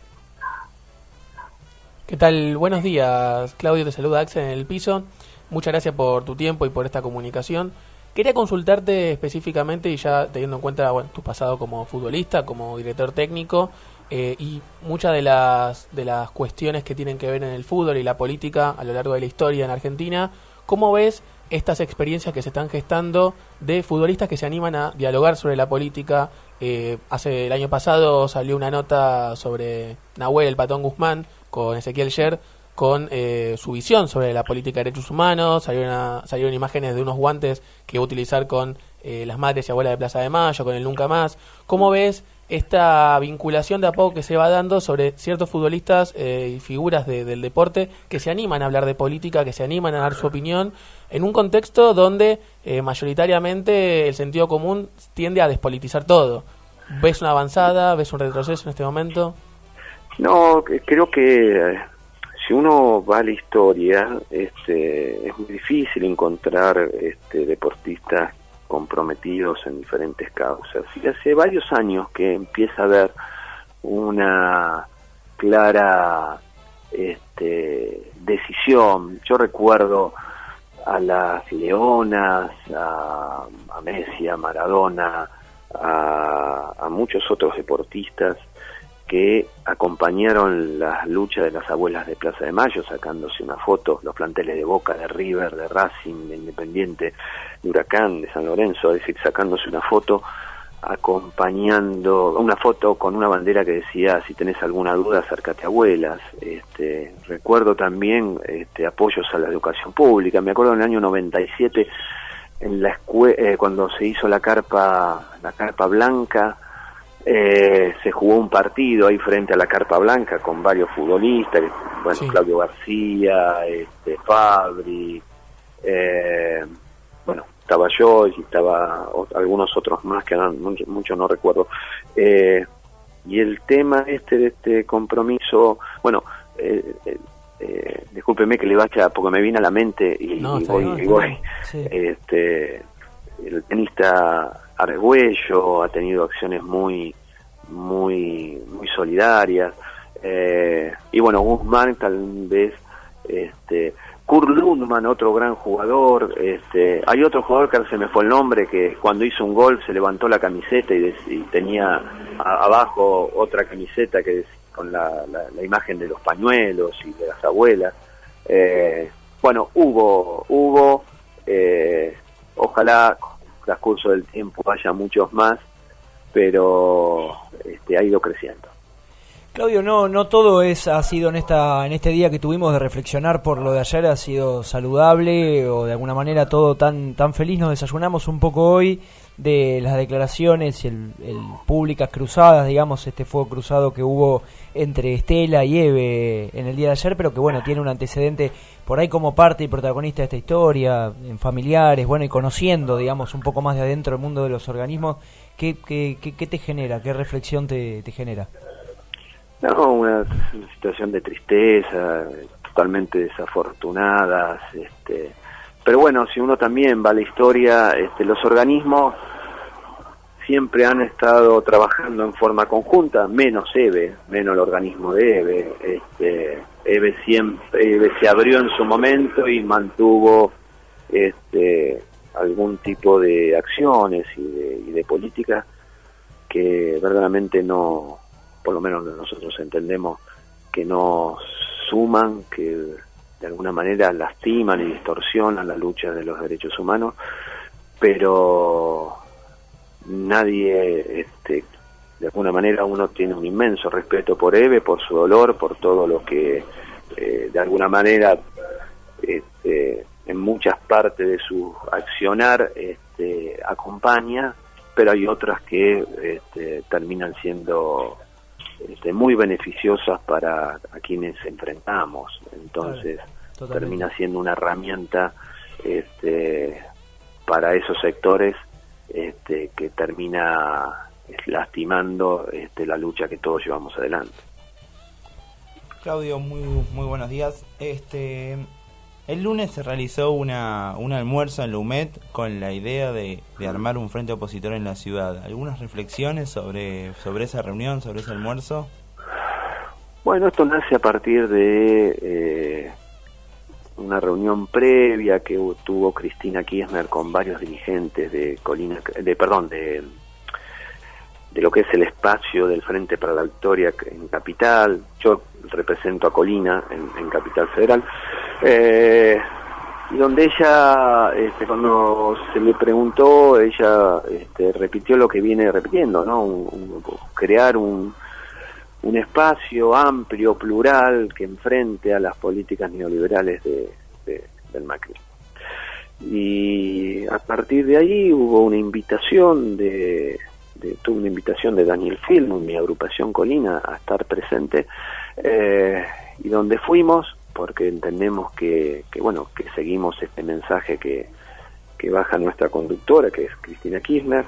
¿Qué tal? Buenos días, Claudio, te saluda Axel en el piso. Muchas gracias por tu tiempo y por esta comunicación. Quería consultarte específicamente, y ya teniendo en cuenta tu pasado como futbolista, como director técnico, y muchas de las cuestiones que tienen que ver en el fútbol y la política a lo largo de la historia en Argentina, ¿cómo ves estas experiencias que se están gestando de futbolistas que se animan a dialogar sobre la política? El año pasado salió una nota sobre Nahuel el Patón Guzmán con Ezequiel Sher, con su visión sobre la política de derechos humanos. Salieron imágenes de unos guantes que iba a utilizar con las madres y abuelas de Plaza de Mayo, con el Nunca Más. ¿Cómo ves esta vinculación de a poco que se va dando sobre ciertos futbolistas y figuras del deporte que se animan a hablar de política, que se animan a dar su opinión, en un contexto donde mayoritariamente el sentido común tiende a despolitizar todo? ¿Ves una avanzada? ¿Ves un retroceso en este momento? No, creo que si uno va a la historia, es muy difícil encontrar deportistas comprometidos en diferentes causas. Y hace varios años que empieza a haber una clara decisión. Yo recuerdo a las Leonas, a Messi, a Maradona, a muchos otros deportistas que acompañaron las luchas de las abuelas de Plaza de Mayo, sacándose una foto, los planteles de Boca, de River, de Racing, de Independiente, de Huracán, de San Lorenzo, es decir, sacándose una foto, acompañando, una foto con una bandera que decía: si tenés alguna duda, acércate a abuelas. Recuerdo también apoyos a la educación pública. Me acuerdo en el año 97, en la cuando se hizo la carpa blanca, se jugó un partido ahí frente a la Carpa Blanca con varios futbolistas, bueno, sí. Claudio García, Fabri, bueno, estaba yo y estaba algunos otros más que eran muchos no recuerdo, y el tema de este compromiso, bueno, discúlpeme que le vaya porque me viene a la mente y voy. Sí. El tenista Argüello ha tenido acciones muy solidarias, y bueno, Guzmán tal vez, Kurt Lundman, otro gran jugador, hay otro jugador que ahora se me fue el nombre, que cuando hizo un gol se levantó la camiseta y tenía abajo otra camiseta con la imagen de los pañuelos y de las abuelas. Bueno, hubo ojalá con el transcurso del tiempo haya muchos más, pero ha ido creciendo. Claudio, no todo ha sido en este día que tuvimos de reflexionar por lo de ayer, ha sido saludable o de alguna manera todo tan feliz. Nos desayunamos un poco hoy de las declaraciones y el públicas cruzadas, digamos, este fuego cruzado que hubo entre Estela y Eve en el día de ayer, pero que bueno, tiene un antecedente por ahí como parte y protagonista de esta historia, en familiares, bueno, y conociendo, digamos, un poco más de adentro el mundo de los organismos. ¿Qué te genera? ¿Qué reflexión te genera? No, una situación de tristeza, totalmente desafortunadas, pero bueno, si uno también va a la historia, los organismos siempre han estado trabajando en forma conjunta, menos Eve, menos el organismo de Eve. Eve se abrió en su momento y mantuvo algún tipo de acciones y de políticas que verdaderamente no, por lo menos nosotros entendemos, que no suman, que de alguna manera lastiman y distorsionan la lucha de los derechos humanos, pero nadie, de alguna manera uno tiene un inmenso respeto por Eve, por su dolor, por todo lo que de alguna manera en muchas partes de su accionar acompaña, pero hay otras que terminan siendo muy beneficiosas para a quienes enfrentamos. Entonces termina siendo una herramienta para esos sectores que termina lastimando la lucha que todos llevamos adelante. Claudio, muy buenos días. El lunes se realizó un almuerzo en la UMED con la idea de armar un frente opositor en la ciudad. ¿Algunas reflexiones sobre esa reunión, sobre ese almuerzo? Bueno, esto nace a partir de una reunión previa que tuvo Cristina Kirchner con varios dirigentes de lo que es el espacio del Frente para la Victoria en Capital. Yo represento a Colina en Capital Federal, y donde ella, cuando se le preguntó, ella repitió lo que viene repitiendo, ¿no? Crear un espacio amplio, plural, que enfrente a las políticas neoliberales del macrismo. Y a partir de ahí hubo una invitación tuve una invitación de Daniel Film, mi agrupación Colina, a estar presente, y donde fuimos, porque entendemos que seguimos este mensaje que baja nuestra conductora, que es Cristina Kirchner,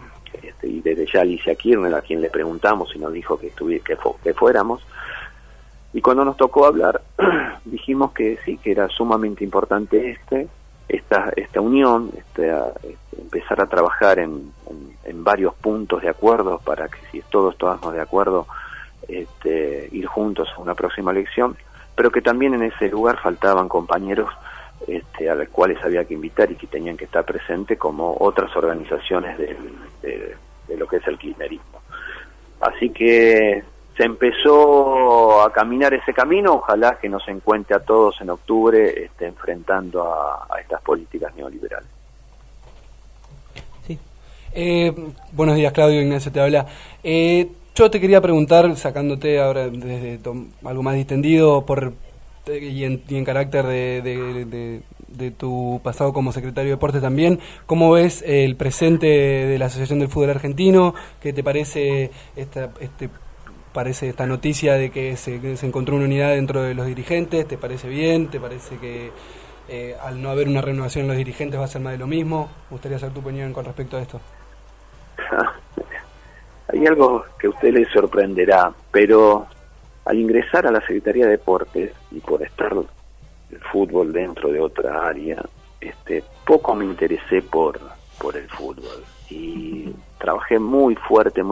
y desde ya Alicia Kirchner, a quien le preguntamos y nos dijo que fuéramos, y cuando nos tocó hablar, dijimos que sí, que era sumamente importante esta unión, empezar a trabajar en varios puntos de acuerdo para que si todos estábamos de acuerdo, ir juntos a una próxima elección, pero que también en ese lugar faltaban compañeros a los cuales había que invitar y que tenían que estar presentes, como otras organizaciones de lo que es el kirchnerismo. Así que se empezó a caminar ese camino. Ojalá que nos encuentre a todos en octubre enfrentando a estas políticas neoliberales. Sí. Buenos días, Claudio. Ignacio te habla. Yo te quería preguntar, sacándote ahora desde algo más distendido y en carácter de tu pasado como secretario de Deportes también, ¿cómo ves el presente de la Asociación del Fútbol Argentino? ¿Qué te parece esta noticia de que se encontró una unidad dentro de los dirigentes? ¿Te parece bien? ¿Te parece que al no haber una renovación en los dirigentes va a ser más de lo mismo? Me gustaría saber tu opinión con respecto a esto. Hay algo que a usted le sorprenderá, pero al ingresar a la Secretaría de Deportes y por estar el fútbol dentro de otra área, poco me interesé por el fútbol y trabajé muy fuerte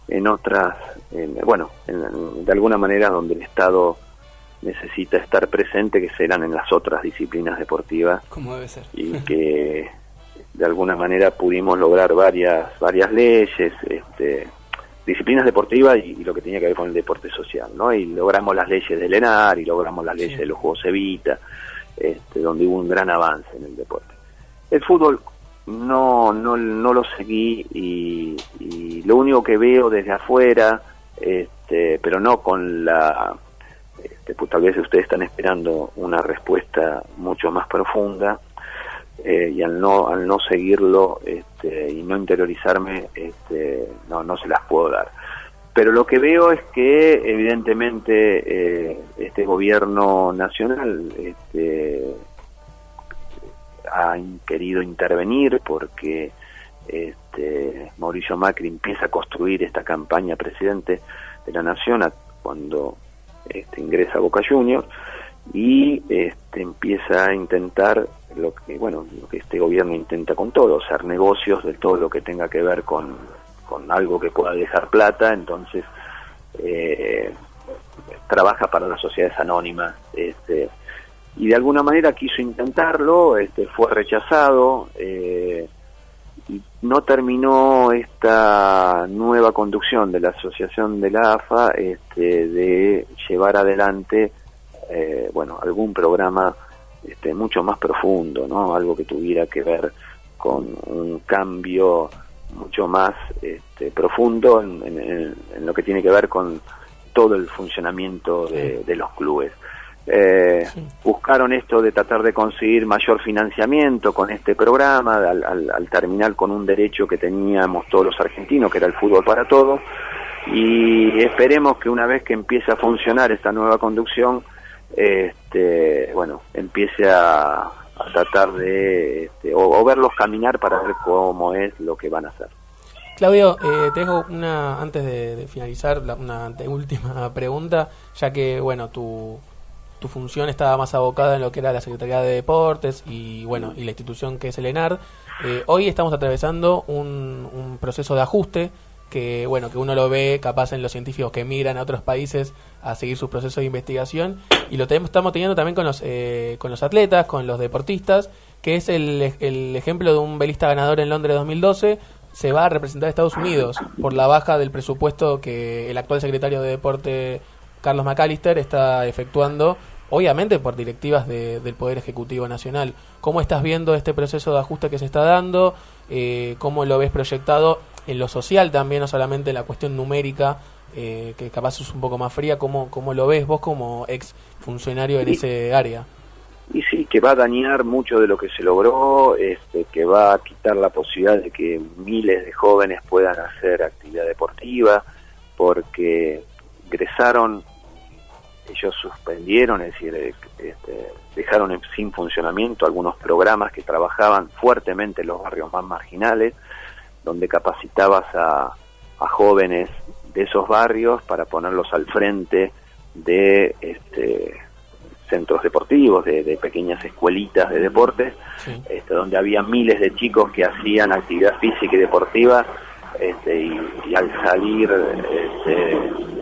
en otras, de alguna manera donde el Estado necesita estar presente, que serán en las otras disciplinas deportivas. Como debe ser. Y que de alguna manera pudimos lograr varias leyes, disciplinas deportivas y lo que tenía que ver con el deporte social, ¿no? Y logramos las leyes del ENAR y logramos las leyes de los Juegos Evita, donde hubo un gran avance en el deporte. El fútbol no lo seguí y lo único que veo desde afuera pero no con la... pues tal vez ustedes están esperando una respuesta mucho más profunda, y al no seguirlo y no interiorizarme, no se las puedo dar. Pero lo que veo es que evidentemente este gobierno nacional ha querido intervenir porque Mauricio Macri empieza a construir esta campaña presidente de la nación cuando ingresa a Boca Juniors, y empieza a intentar lo que este gobierno intenta con todo, hacer negocios de todo lo que tenga que ver con algo que pueda dejar plata. Entonces trabaja para las sociedades anónimas, y de alguna manera quiso intentarlo, fue rechazado, y no terminó esta nueva conducción de la asociación de la AFA de llevar adelante algún programa mucho más profundo, ¿no? Algo que tuviera que ver con un cambio mucho más profundo en lo que tiene que ver con todo el funcionamiento de los clubes. Buscaron esto de tratar de conseguir mayor financiamiento con este programa, al terminar con un derecho que teníamos todos los argentinos, que era el fútbol para todos, y esperemos que una vez que empiece a funcionar esta nueva conducción, empiece a tratar de o verlos caminar para ver cómo es lo que van a hacer. Claudio, te dejo antes de finalizar, una última pregunta, ya que tu función estaba más abocada en lo que era la Secretaría de Deportes y la institución que es el ENAR. Hoy estamos atravesando un proceso de ajuste que uno lo ve capaz en los científicos que emigran a otros países a seguir sus procesos de investigación, y lo estamos teniendo también con los atletas, con los deportistas, que es el ejemplo de un velista ganador en Londres 2012. Se va a representar a Estados Unidos por la baja del presupuesto que el actual secretario de Deporte, Carlos McAllister, está efectuando, obviamente por directivas del Poder Ejecutivo Nacional. ¿Cómo estás viendo este proceso de ajuste que se está dando? ¿Cómo lo ves proyectado en lo social también, no solamente en la cuestión numérica, que capaz es un poco más fría? ¿Cómo lo ves vos como ex funcionario en ese área? Y sí, que va a dañar mucho de lo que se logró, que va a quitar la posibilidad de que miles de jóvenes puedan hacer actividad deportiva, porque ingresaron, ellos suspendieron, es decir, dejaron sin funcionamiento algunos programas que trabajaban fuertemente en los barrios más marginales, donde capacitabas a jóvenes de esos barrios para ponerlos al frente de centros deportivos, de pequeñas escuelitas de deportes, sí, donde había miles de chicos que hacían actividad física y deportiva, y al salir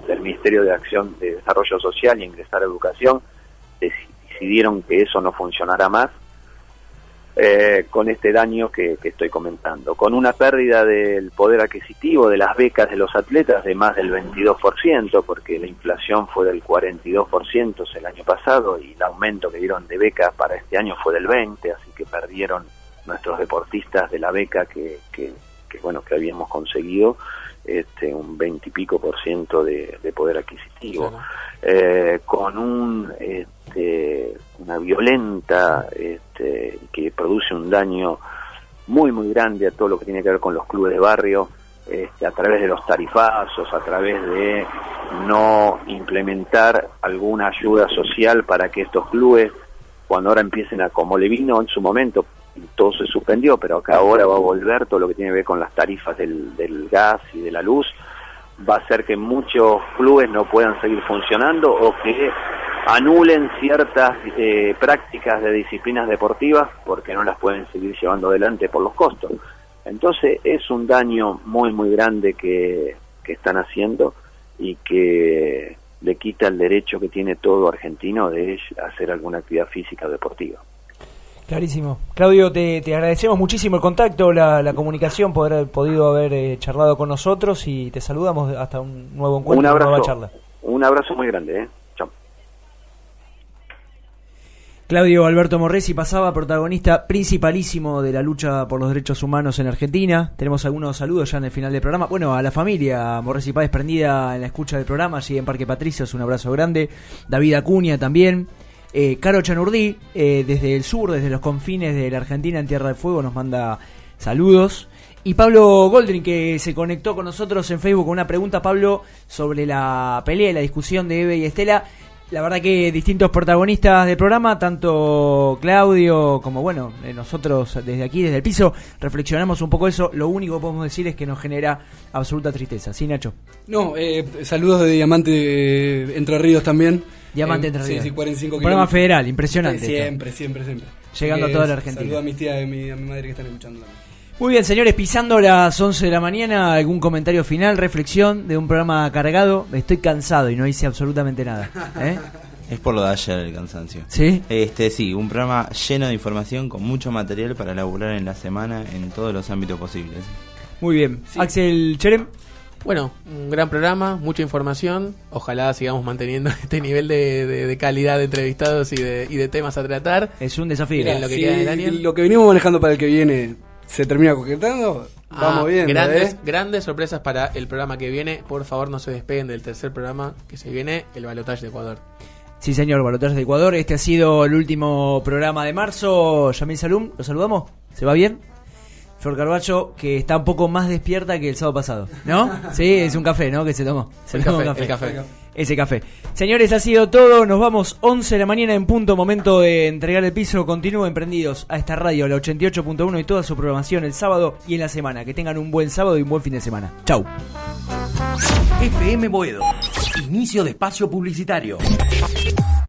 del Ministerio de Acción de Desarrollo Social y ingresar a Educación, decidieron que eso no funcionara más, con este daño que estoy comentando, con una pérdida del poder adquisitivo de las becas de los atletas de más del 22%, porque la inflación fue del 42% el año pasado, y el aumento que dieron de becas para este año fue del 20%, así que perdieron nuestros deportistas de la beca que habíamos conseguido, un 20 y pico % de poder adquisitivo, claro. Con una violenta que produce un daño muy muy grande a todo lo que tiene que ver con los clubes de barrio, a través de los tarifazos, a través de no implementar alguna ayuda social para que estos clubes, cuando ahora empiecen como le vino en su momento, todo se suspendió, pero acá ahora va a volver todo lo que tiene que ver con las tarifas del gas y de la luz, va a hacer que muchos clubes no puedan seguir funcionando o que anulen ciertas prácticas de disciplinas deportivas porque no las pueden seguir llevando adelante por los costos. Entonces es un daño muy muy grande que están haciendo, y que le quita el derecho que tiene todo argentino de hacer alguna actividad física o deportiva. Clarísimo. Claudio, te agradecemos muchísimo el contacto, la comunicación, por haber podido haber charlado con nosotros, y te saludamos hasta un nuevo encuentro, una nueva charla. Un abrazo muy grande, Chao. Claudio Alberto Morresi pasaba, protagonista principalísimo de la lucha por los derechos humanos en Argentina. Tenemos algunos saludos ya en el final del programa. Bueno, a la familia Morresi Páez prendida en la escucha del programa, allí en Parque Patricios, un abrazo grande. David Acuña también. Caro Chanurdí, desde el sur, desde los confines de la Argentina, en Tierra del Fuego, nos manda saludos. Y Pablo Goldrin, que se conectó con nosotros en Facebook con una pregunta, Pablo, sobre la pelea y la discusión de Eve y Estela. La verdad que distintos protagonistas del programa, tanto Claudio como, bueno, nosotros desde aquí, desde el piso, reflexionamos un poco eso. Lo único que podemos decir es que nos genera absoluta tristeza. ¿Sí, Nacho? No, saludos de Diamante Entre Ríos también. Diamante Entre Ríos. Sí, 45 un programa federal, impresionante. Siempre. Llegando a toda la Argentina. Saludos a mis tías y a mi madre que están escuchando también. Muy bien, señores, pisando las 11 de la mañana, ¿algún comentario final, reflexión de un programa cargado? Estoy cansado y no hice absolutamente nada. Es por lo de ayer el cansancio. ¿Sí? Sí, un programa lleno de información, con mucho material para elaborar en la semana en todos los ámbitos posibles. Muy bien. Sí. Axel Cherem. Bueno, un gran programa, mucha información. Ojalá sigamos manteniendo este nivel de calidad de entrevistados y de temas a tratar. Es un desafío. En lo que queda del año. Lo que venimos manejando para el que viene se termina concretando, vamos viendo. Grandes sorpresas para el programa que viene. Por favor, no se despeguen del tercer programa que se viene, el Balotaje de Ecuador. Sí, señor, Balotaje de Ecuador. Este ha sido el último programa de marzo. Yamil Salum, ¿lo saludamos? ¿Se va bien? Flor Carballo, que está un poco más despierta que el sábado pasado, ¿no? Sí, es un café, ¿no? Que se tomó. El café. Ese café. Señores, ha sido todo. Nos vamos 11 de la mañana en punto. Momento de entregar el piso. Continúen prendidos a esta radio, la 88.1 y toda su programación el sábado y en la semana. Que tengan un buen sábado y un buen fin de semana. Chau. FM Boedo. Inicio de espacio publicitario.